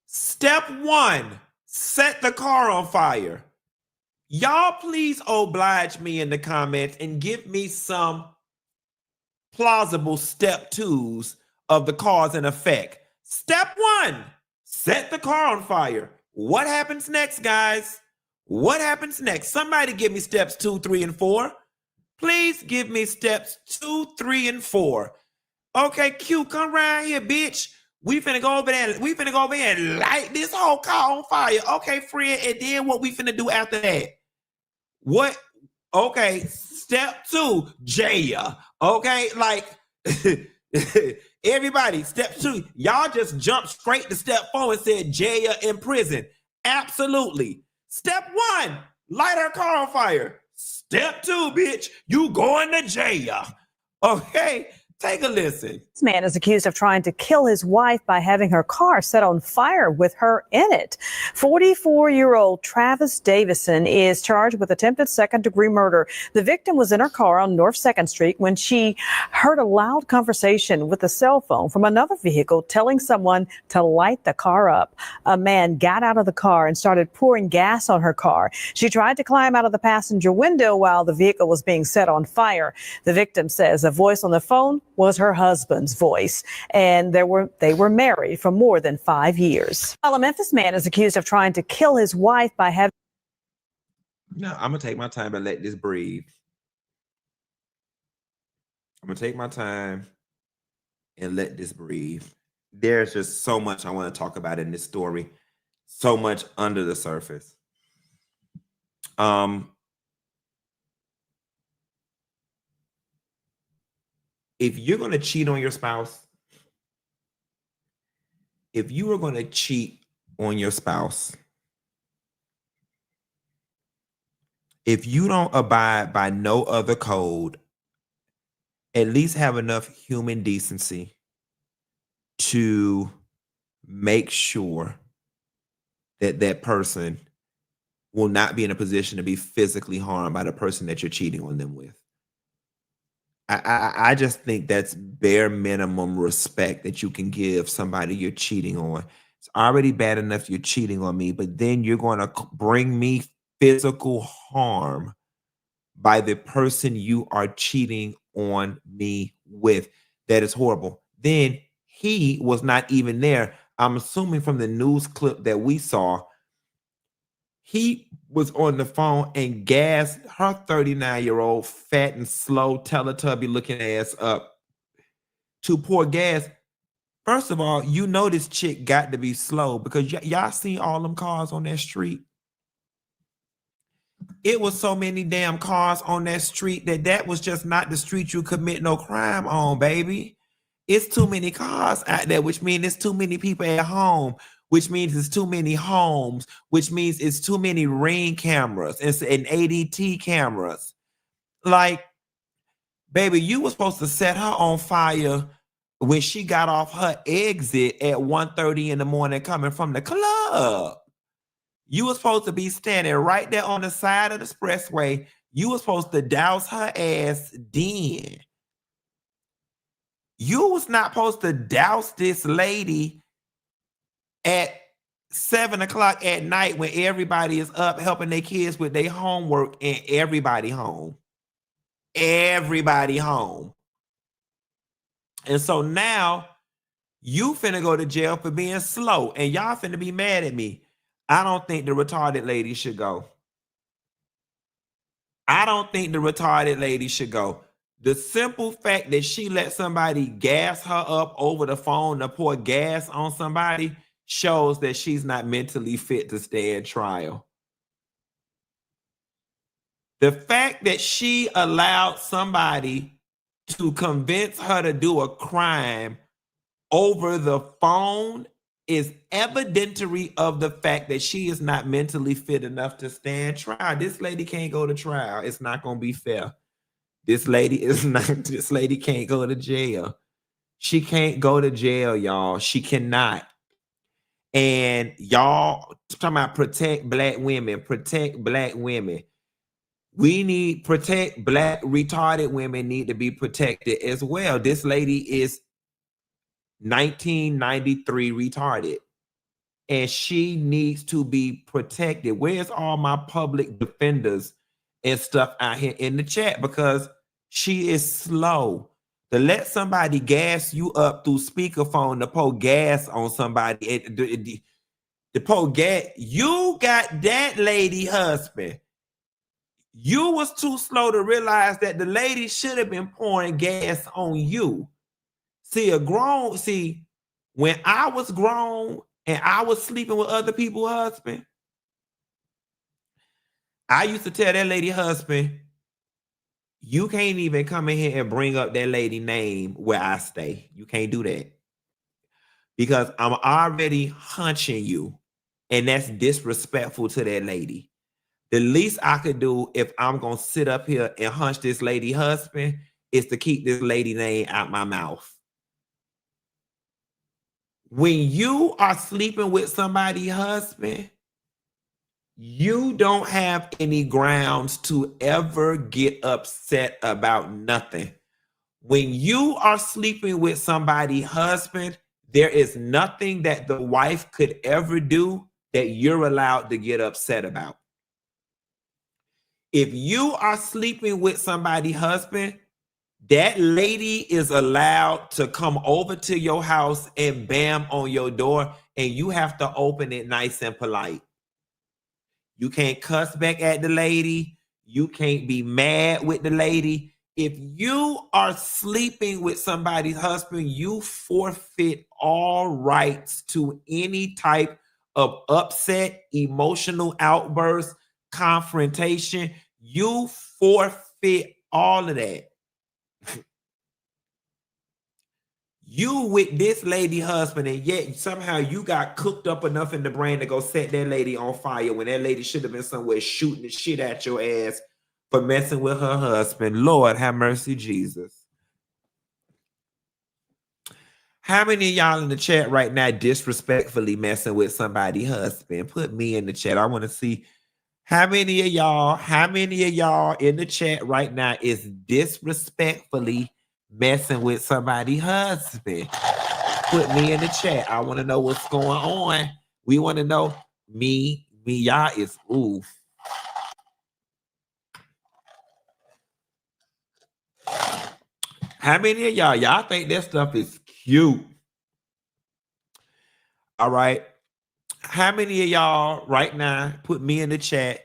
Step one, set the car on fire. Y'all please oblige me in the comments and give me some plausible step 2s of the cause and effect. Step 1, set the car on fire. What happens next, guys? What happens next? Somebody give me steps 2, 3, and 4. Please give me steps 2, 3, and 4. Okay, Q, come around here, bitch. We finna go over there. We finna go over there and light this whole car on fire. Okay, friend. And then what we finna do after that? What? Okay, step 2, Jaya. Okay, like everybody, step 2. Y'all just jumped straight to step 4 and said Jaya in prison. Absolutely. Step 1, light her car on fire. Step 2, bitch, you going to jail. Okay, take a listen. This man is accused of trying to kill his wife by having her car set on fire with her in it. 44-year-old Travis Davison is charged with attempted second-degree murder. The victim was in her car on North 2nd Street when she heard a loud conversation with a cell phone from another vehicle telling someone to light the car up. A man got out of the car and started pouring gas on her car. She tried to climb out of the passenger window while the vehicle was being set on fire. The victim says a voice on the phone was her husband's voice, and they were married for more than 5 years. While a Memphis man is accused of trying to kill his wife by having... No, I'm gonna take my time and let this breathe. I'm gonna take my time and let this breathe. There's just so much I want to talk about in this story, so much under the surface. If you're going to cheat on your spouse, if you are going to cheat on your spouse, if you don't abide by no other code, at least have enough human decency to make sure that that person will not be in a position to be physically harmed by the person that you're cheating on them with. I just think that's bare minimum respect that you can give somebody you're cheating on. It's already bad enough you're cheating on me, but then you're going to bring me physical harm by the person you are cheating on me with. That is horrible. Then he was not even there. I'm assuming from the news clip that we saw, he was on the phone and gassed her 39-year-old fat and slow Teletubby looking ass up to pour gas. First of all, you know this chick got to be slow because y'all see all them cars on that street. It was so many damn cars on that street that was just not the street you commit no crime on, baby. It's too many cars out there, which means it's too many people at home, which means it's too many homes, which means it's too many Ring cameras and ADT cameras. Like, baby, you were supposed to set her on fire when she got off her exit at 1:30 in the morning coming from the club. You were supposed to be standing right there on the side of the expressway. You were supposed to douse her ass then. You was not supposed to douse this lady at 7 o'clock at night when everybody is up helping their kids with their homework and everybody home. Everybody home. And so now you finna go to jail for being slow and y'all finna be mad at me. I don't think the retarded lady should go. I don't think the retarded lady should go. The simple fact that she let somebody gas her up over the phone to pour gas on somebody shows that she's not mentally fit to stand trial. The fact that she allowed somebody to convince her to do a crime over the phone is evidentiary of the fact that she is not mentally fit enough to stand trial. This lady can't go to trial. It's not going to be fair. This lady can't go to jail. She can't go to jail, y'all. She cannot. And y'all talking about protect black women, protect black women. We need protect black retarded women need to be protected as well. This lady is 1993 retarded and she needs to be protected. Where's all my public defenders and stuff out here in the chat? Because she is slow. to let somebody gas you up through speakerphone to pour gas on somebody. To pour gas, you got that lady husband. You was too slow to realize that the lady should have been pouring gas on you. See, when I was grown and I was sleeping with other people's husband, I used to tell that lady husband, you can't even come in here and bring up that lady name where I stay. You can't do that. Because I'm already hunching you. And that's disrespectful to that lady. The least I could do if I'm going to sit up here and hunch this lady husband is to keep this lady name out my mouth. When you are sleeping with somebody's husband, you don't have any grounds to ever get upset about nothing. When you are sleeping with somebody's husband, there is nothing that the wife could ever do that you're allowed to get upset about. If you are sleeping with somebody's husband, that lady is allowed to come over to your house and bam on your door, and you have to open it nice and polite. You can't cuss back at the lady. You can't be mad with the lady. If you are sleeping with somebody's husband, you forfeit all rights to any type of upset, emotional outburst, confrontation. You forfeit all of that. You with this lady husband, and yet somehow you got cooked up enough in the brain to go set that lady on fire when that lady should have been somewhere shooting the shit at your ass for messing with her husband. Lord, have mercy, Jesus. How many of y'all in the chat right now disrespectfully messing with somebody's husband? Put me in the chat. I want to see how many of y'all in the chat right now is disrespectfully messing with somebody's husband. Put me in the chat. I want to know what's going on. We want to know. Y'all is oof. How many of y'all think that stuff is cute? All right. How many of y'all right now, put me in the chat,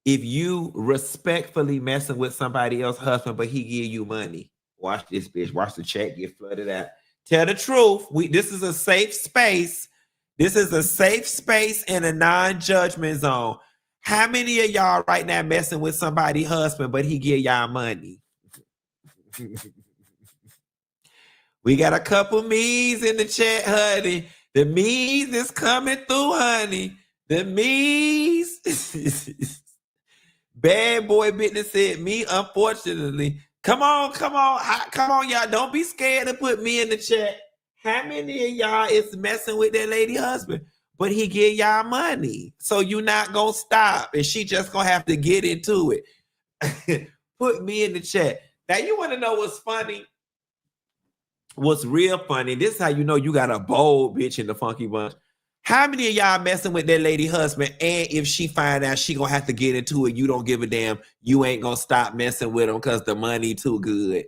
if you respectfully messing with somebody else's husband, but he give you money? Watch this, bitch. Watch the chat get flooded out. Tell the truth. This is a safe space. This is a safe space in a non-judgment zone. How many of y'all right now messing with somebody's husband, but he give y'all money? We got a couple me's in the chat, honey. The me's is coming through, honey. The me's. Bad boy business said me, unfortunately. Come on, y'all. Don't be scared to put me in the chat. How many of y'all is messing with that lady husband, but he give y'all money? So you not gonna stop, and she just gonna have to get into it. Put me in the chat. Now, you want to know what's funny? What's real funny? This is how you know you got a bold bitch in the funky bunch. How many of y'all messing with that lady husband, and if she find out she gonna have to get into it, you don't give a damn, you ain't gonna stop messing with them because the money too good?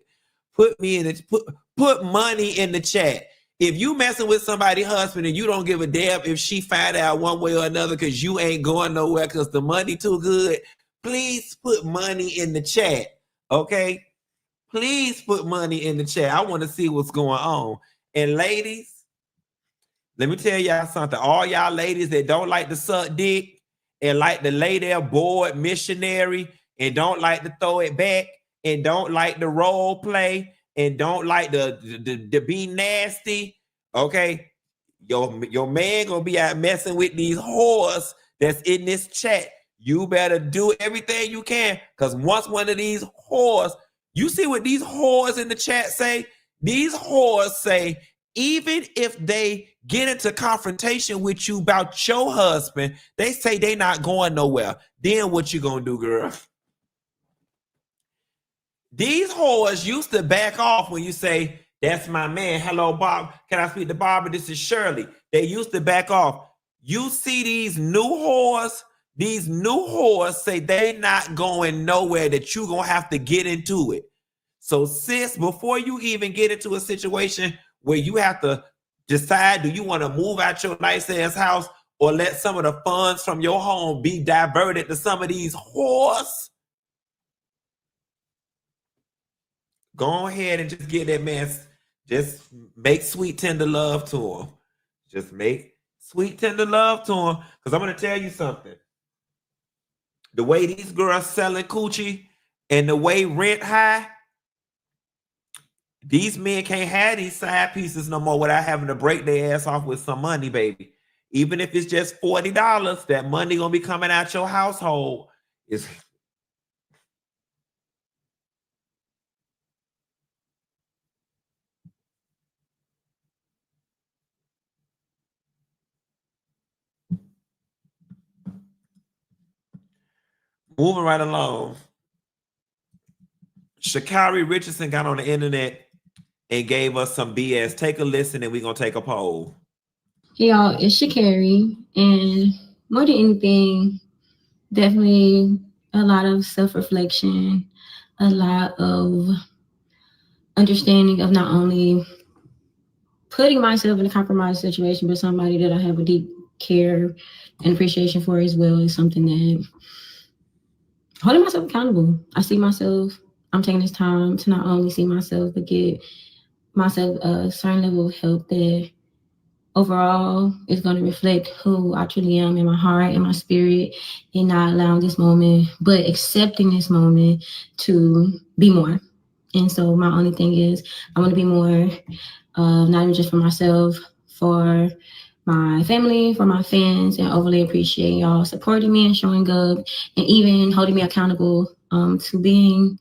Put me in it. Put money in the chat. If you messing with somebody's husband and you don't give a damn if she find out one way or another because you ain't going nowhere because the money too good, please put money in the chat. Okay? Please put money in the chat. I want to see what's going on. And ladies, let me tell y'all something. All y'all ladies that don't like to suck dick and like to lay there bored missionary and don't like to throw it back and don't like to role play and don't like to be nasty, okay? Your man gonna be out messing with these whores that's in this chat. You better do everything you can, because once one of these whores, you see what these whores in the chat say? These whores say, even if they get into confrontation with you about your husband, they say they not going nowhere. Then what you gonna do, girl? These whores used to back off when you say, that's my man. Hello, Bob. Can I speak to Barbara? This is Shirley. They used to back off. You see these new whores say they not going nowhere, that you gonna have to get into it. So sis, before you even get into a situation where you have to decide, do you want to move out your nice ass house or let some of the funds from your home be diverted to some of these whores? Go ahead and just get that man, just make sweet, tender love to him. Just make sweet, tender love to him. Because I'm going to tell you something. The way these girls selling coochie and the way rent high, these men can't have these side pieces no more without having to break their ass off with some money, baby. Even if it's just $40, that money going to be coming out your household. Is moving right along. Sha'Carri Richardson got on the internet and gave us some BS. Take a listen and we're going to take a poll. Hey y'all, it's Sha'Carri, and more than anything, definitely a lot of self-reflection, a lot of understanding of not only putting myself in a compromised situation, but somebody that I have a deep care and appreciation for as well is something that holding myself accountable. I see myself, I'm taking this time to not only see myself, but get myself a certain level of help that overall is going to reflect who I truly am in my heart and my spirit, and not allowing this moment, but accepting this moment to be more. And so my only thing is I want to be more, not even just for myself, for my family, for my fans, and overly appreciate y'all supporting me and showing up and even holding me accountable to being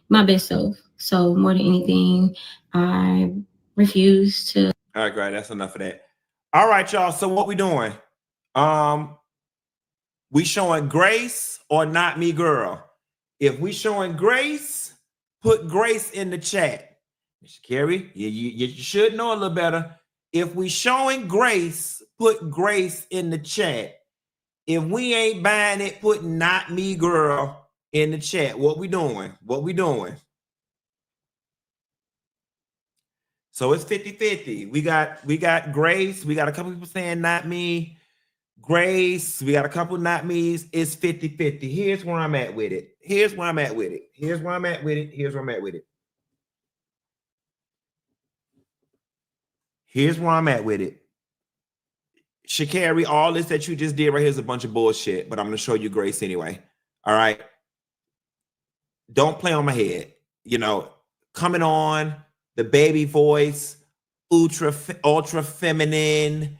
my best self. So more than anything, I refuse to. All right, great. That's enough of that. All right, y'all. So what we doing? We showing grace or not me, girl? If we showing grace, put grace in the chat. Sha'Carri, you should know a little better. If we showing grace, put grace in the chat. If we ain't buying it, put not me, girl in the chat. What we doing? What we doing? So it's 50-50. We got grace. We got a couple people saying not me. Grace. We got a couple not me's. It's 50-50. Here's where I'm at with it. Here's where I'm at with it. Here's where I'm at with it. Here's where I'm at with it. Here's where I'm at with it. Sha'Carri, all this that you just did right here is a bunch of bullshit, but I'm going to show you grace anyway. All right. Don't play on my head. You know, coming on, the baby voice, ultra feminine,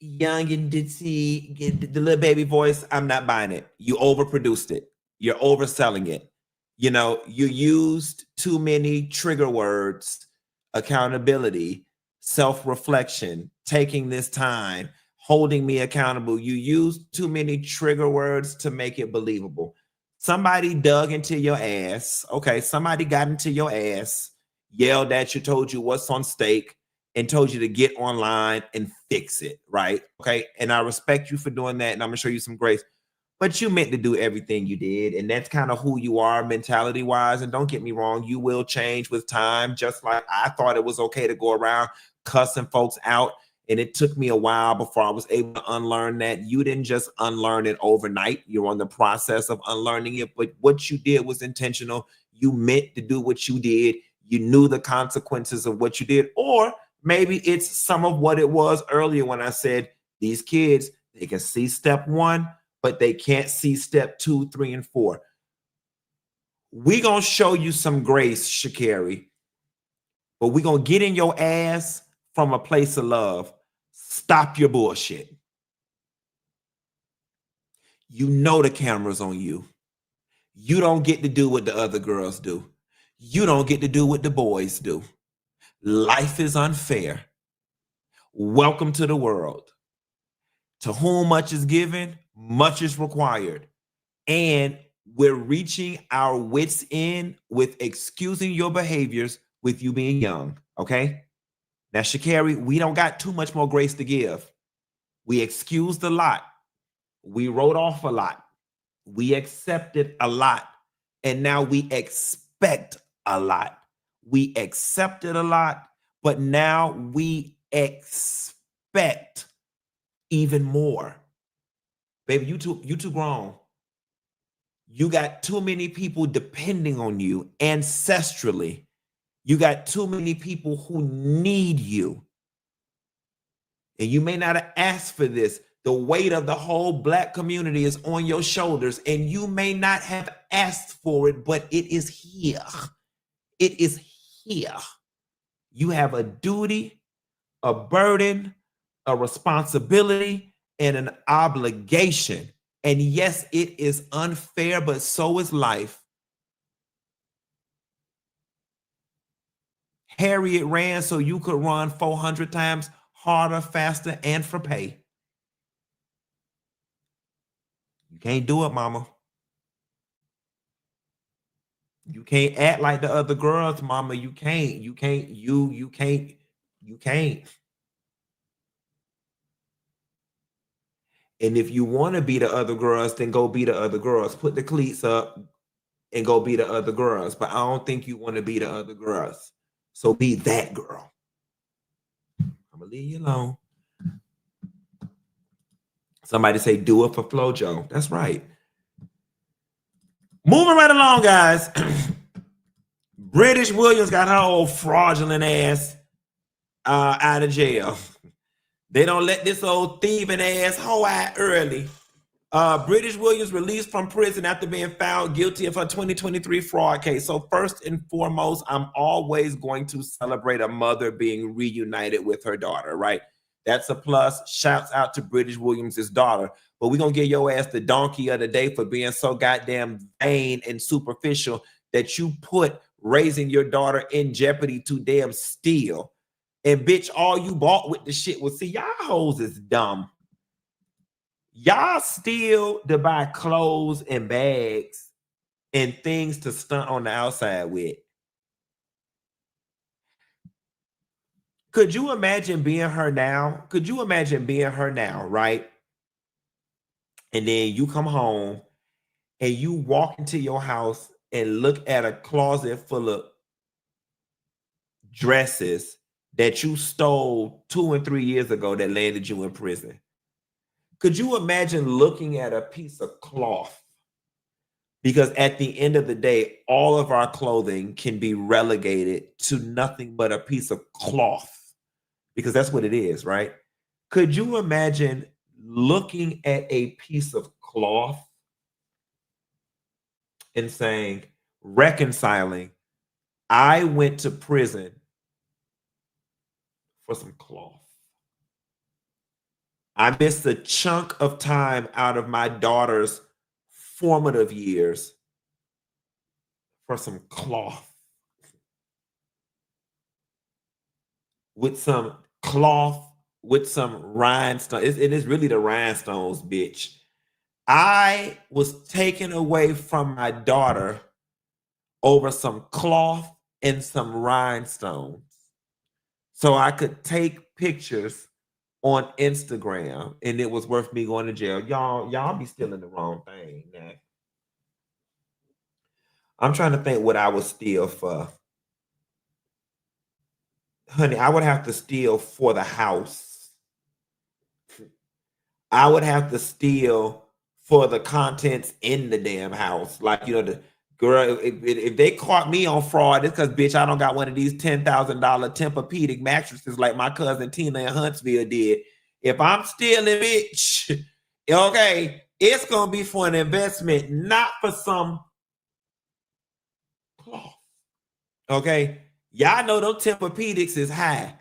young and ditzy, the little baby voice. I'm not buying it. You overproduced it. You're overselling it. You know, you used too many trigger words: accountability, self-reflection, taking this time, holding me accountable. You used too many trigger words to make it believable. Somebody dug into your ass. Okay, somebody got into your ass, yelled at you, told you what's on stake, and told you to get online and fix it, right? Okay, and I respect you for doing that, and I'm gonna show you some grace. But you meant to do everything you did, and that's kind of who you are mentality-wise. And don't get me wrong, you will change with time, just like I thought it was okay to go around cussing folks out, and it took me a while before I was able to unlearn that. You didn't just unlearn it overnight. You're on the process of unlearning it, but what you did was intentional. You meant to do what you did. You knew the consequences of what you did, or maybe it's some of what it was earlier when I said these kids, they can see step one, but they can't see step 2, 3, and 4. We're going to show you some grace, Sha'Carri, but we're going to get in your ass from a place of love. Stop your bullshit. You know the camera's on you. You don't get to do what the other girls do. You don't get to do what the boys do. Life is unfair. Welcome to the world. To whom much is given, much is required. And we're reaching our wits' end with excusing your behaviors with you being young, okay? Now, Sha'Carri, we don't got too much more grace to give. We excused a lot. We wrote off a lot. We accepted a lot. And now we expect a lot. we accepted a lot, but now we expect even more. Baby, you too grown. You got too many people depending on you ancestrally. You got too many people who need you. And you may not have asked for this. The weight of the whole Black community is on your shoulders, and you may not have asked for it, but it is here. It is here. You have a duty, a burden, a responsibility, and an obligation. And yes, it is unfair, but so is life. Harriet ran so you could run 400 times harder, faster, and for pay. You can't do it, mama. You can't act like the other girls, mama. You can't. You can't. You can't. You can't. And if you want to be the other girls, then go be the other girls. Put the cleats up and go be the other girls. But I don't think you want to be the other girls. So be that girl. I'm going to leave you alone. Somebody say, do it for FloJo. That's right. Moving right along, guys. Brittish Williams got her old fraudulent ass out of jail. They don't let this old thieving ass hoe out early. Brittish Williams released from prison after being found guilty of her 2023 fraud case. So first and foremost, I'm always going to celebrate a mother being reunited with her daughter, right? That's a plus. Shouts out to Brittish Williams' daughter. But we're going to give your ass the donkey of the day for being so goddamn vain and superficial that you put raising your daughter in jeopardy to damn steal. And bitch, all you bought with the shit was, see, y'all hoes is dumb. Y'all steal to buy clothes and bags and things to stunt on the outside with. Could you imagine being her now? Could you imagine being her now, right? And then you come home and you walk into your house and look at a closet full of dresses that you stole 2 and 3 years ago that landed you in prison. Could you imagine looking at a piece of cloth? Because at the end of the day, all of our clothing can be relegated to nothing but a piece of cloth. Because that's what it is, right? Could you imagine looking at a piece of cloth and saying, reconciling, I went to prison for some cloth. I missed a chunk of time out of my daughter's formative years for some cloth. With some cloth, with some rhinestones. It is really the rhinestones, bitch. I was taken away from my daughter over some cloth and some rhinestones so I could take pictures on Instagram, and it was worth me going to jail. Y'all be stealing the wrong thing now. I'm trying to think what I would steal for. Honey, I would have to steal for the house. I would have to steal for the contents in the damn house. Like, you know, the girl, if they caught me on fraud, it's because, bitch, I don't got one of these $10,000 Tempur-Pedic mattresses like my cousin Tina in Huntsville did. If I'm stealing, bitch, okay, it's going to be for an investment, not for some cloth. Okay? Y'all know those Tempur-Pedics is high.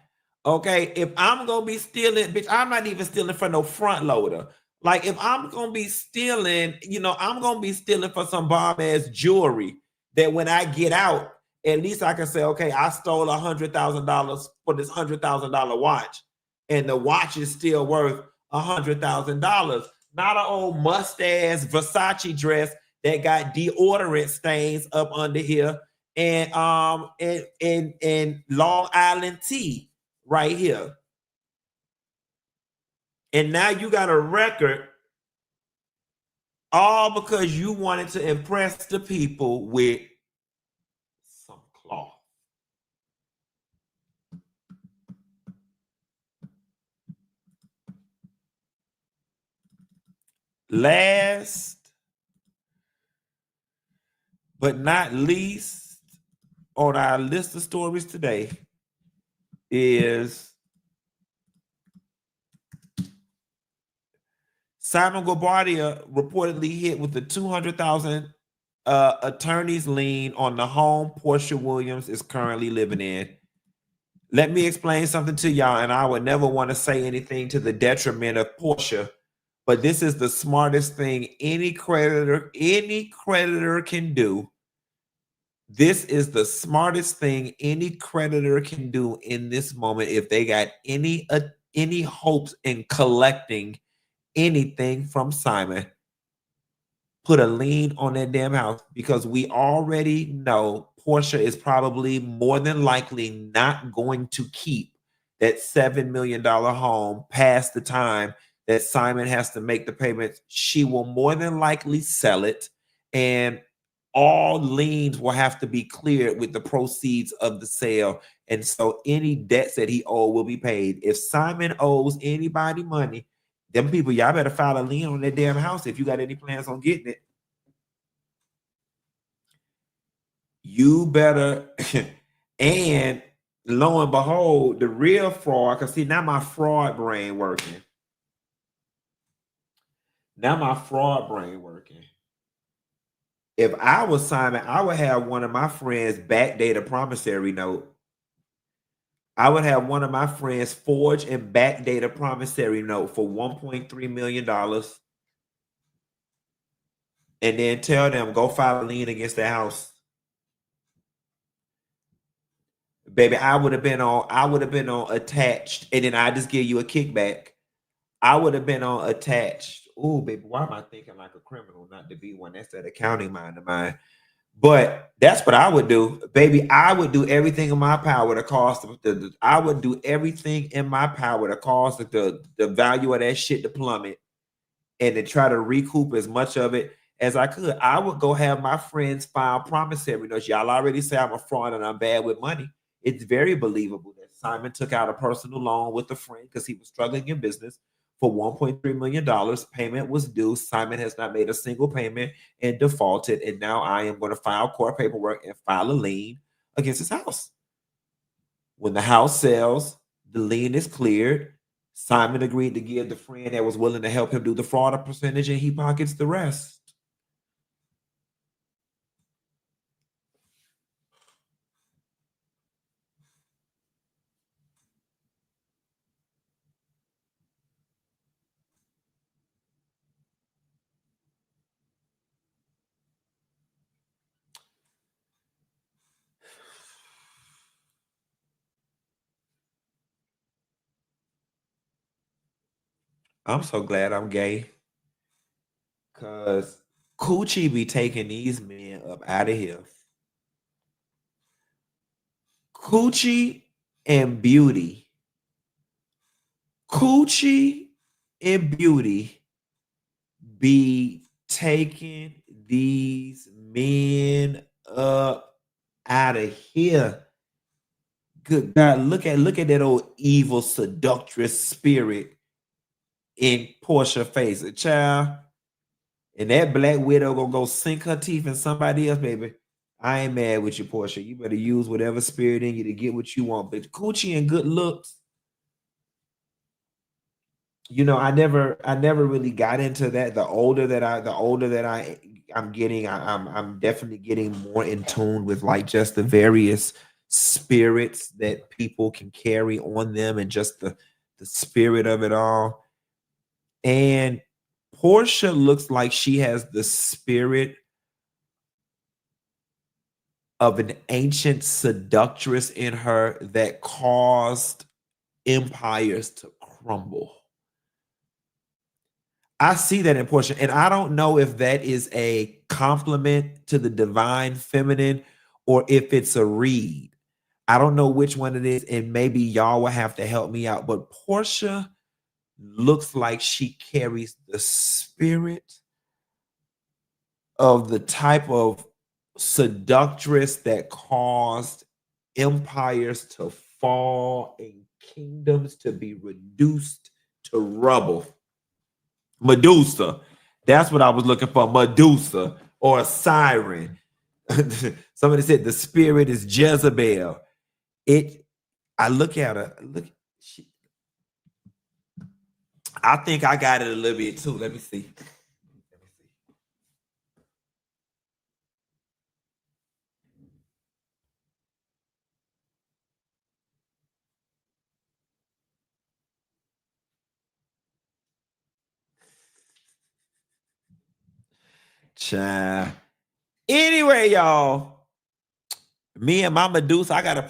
Okay? If I'm going to be stealing, bitch, I'm not even stealing for no front loader. Like, if I'm going to be stealing, you know, I'm going to be stealing for some bomb-ass jewelry that when I get out, at least I can say, okay, I stole $100,000 for this $100,000 watch. And the watch is still worth $100,000. Not an old must-ass Versace dress that got deodorant stains up under here and Long Island tea right here. And now you got a record all because you wanted to impress the people with some cloth. Last but not least on our list of stories today is Simon Guobadia reportedly hit with the $200,000 attorney's lien on the home Porsha Williams is currently living in. Let me explain something to y'all, and I would never want to say anything to the detriment of Porsha, but this is the smartest thing any creditor can do. This is the smartest thing any creditor can do in this moment if they got any hopes in collecting anything from Simon. Put a lien on that damn house, because we already know Porsha is probably more than likely not going to keep that $7 million home past the time that Simon has to make the payments. She will more than likely sell it, and all liens will have to be cleared with the proceeds of the sale. And so any debts that he owed will be paid. If Simon owes anybody money, them people, y'all better file a lien on that damn house if you got any plans on getting it. You better, and lo and behold, the real fraud, because see, now my fraud brain working. If I was Simon, I would have one of my friends backdate a promissory note. I would have one of my friends forge and backdate a promissory note for $1.3 million. And then tell them, go file a lien against the house. Baby, I would have been on attached, and then I just give you a kickback. I would have been on attached. Oh, baby, why am I thinking like a criminal, not to be one? That's that accounting mind of mine. But that's what I would do, baby. I would do everything in my power to cause the value of that shit to plummet, and to try to recoup as much of it as I could. I would go have my friends file promissory notes. Y'all already say I'm a fraud and I'm bad with money. It's very believable that Simon took out a personal loan with a friend because he was struggling in business for $1.3 million. Payment was due. Simon has not made a single payment and defaulted. And now I am going to file court paperwork and file a lien against his house. When the house sells, the lien is cleared. Simon agreed to give the friend that was willing to help him do the fraud a percentage, and he pockets the rest. I'm so glad I'm gay, because Coochie be taking these men up out of here. Coochie and Beauty. Coochie and Beauty be taking these men up out of here. Good God, look at that old evil seductress spirit in Porsha face. A child, and that Black Widow gonna go sink her teeth in somebody else, baby. I ain't mad with you, Porsha. You better use whatever spirit in you to get what you want. But Coochie and good looks, you know, I never really got into that. The older that I'm getting, I'm definitely getting more in tune with like just the various spirits that people can carry on them, and just the spirit of it all. And Porsha looks like she has the spirit of an ancient seductress in her that caused empires to crumble. I see that in Porsha, and I don't know if that is a compliment to the divine feminine or if it's a read. I don't know which one it is, and maybe y'all will have to help me out. But Porsha looks like she carries the spirit of the type of seductress that caused empires to fall and kingdoms to be reduced to rubble. Medusa. That's what I was looking for. Medusa or a siren. Somebody said the spirit is Jezebel. I look at her. I think I got it a little bit too. Let me see. Child. Anyway, y'all, me and my Medusa, I got a.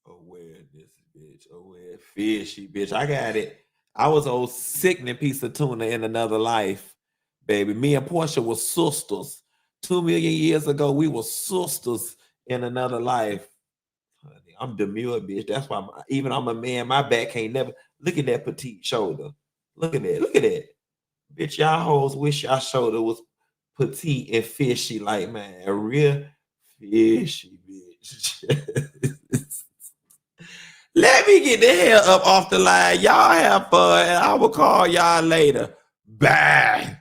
Oh, where this bitch? Oh, where fishy bitch? I got it. I was an old sickening piece of tuna in another life, baby. Me and Porsha were sisters. 2 million years ago, we were sisters in another life. Honey, I'm demure, bitch. That's why even I'm a man. My back can't never look at that petite shoulder. Look at that. Look at that. Bitch, y'all hoes wish y'all shoulder was petite and fishy like man. A real fishy bitch. Let me get the hell up off the line. Y'all have fun and I will call y'all later. Bye.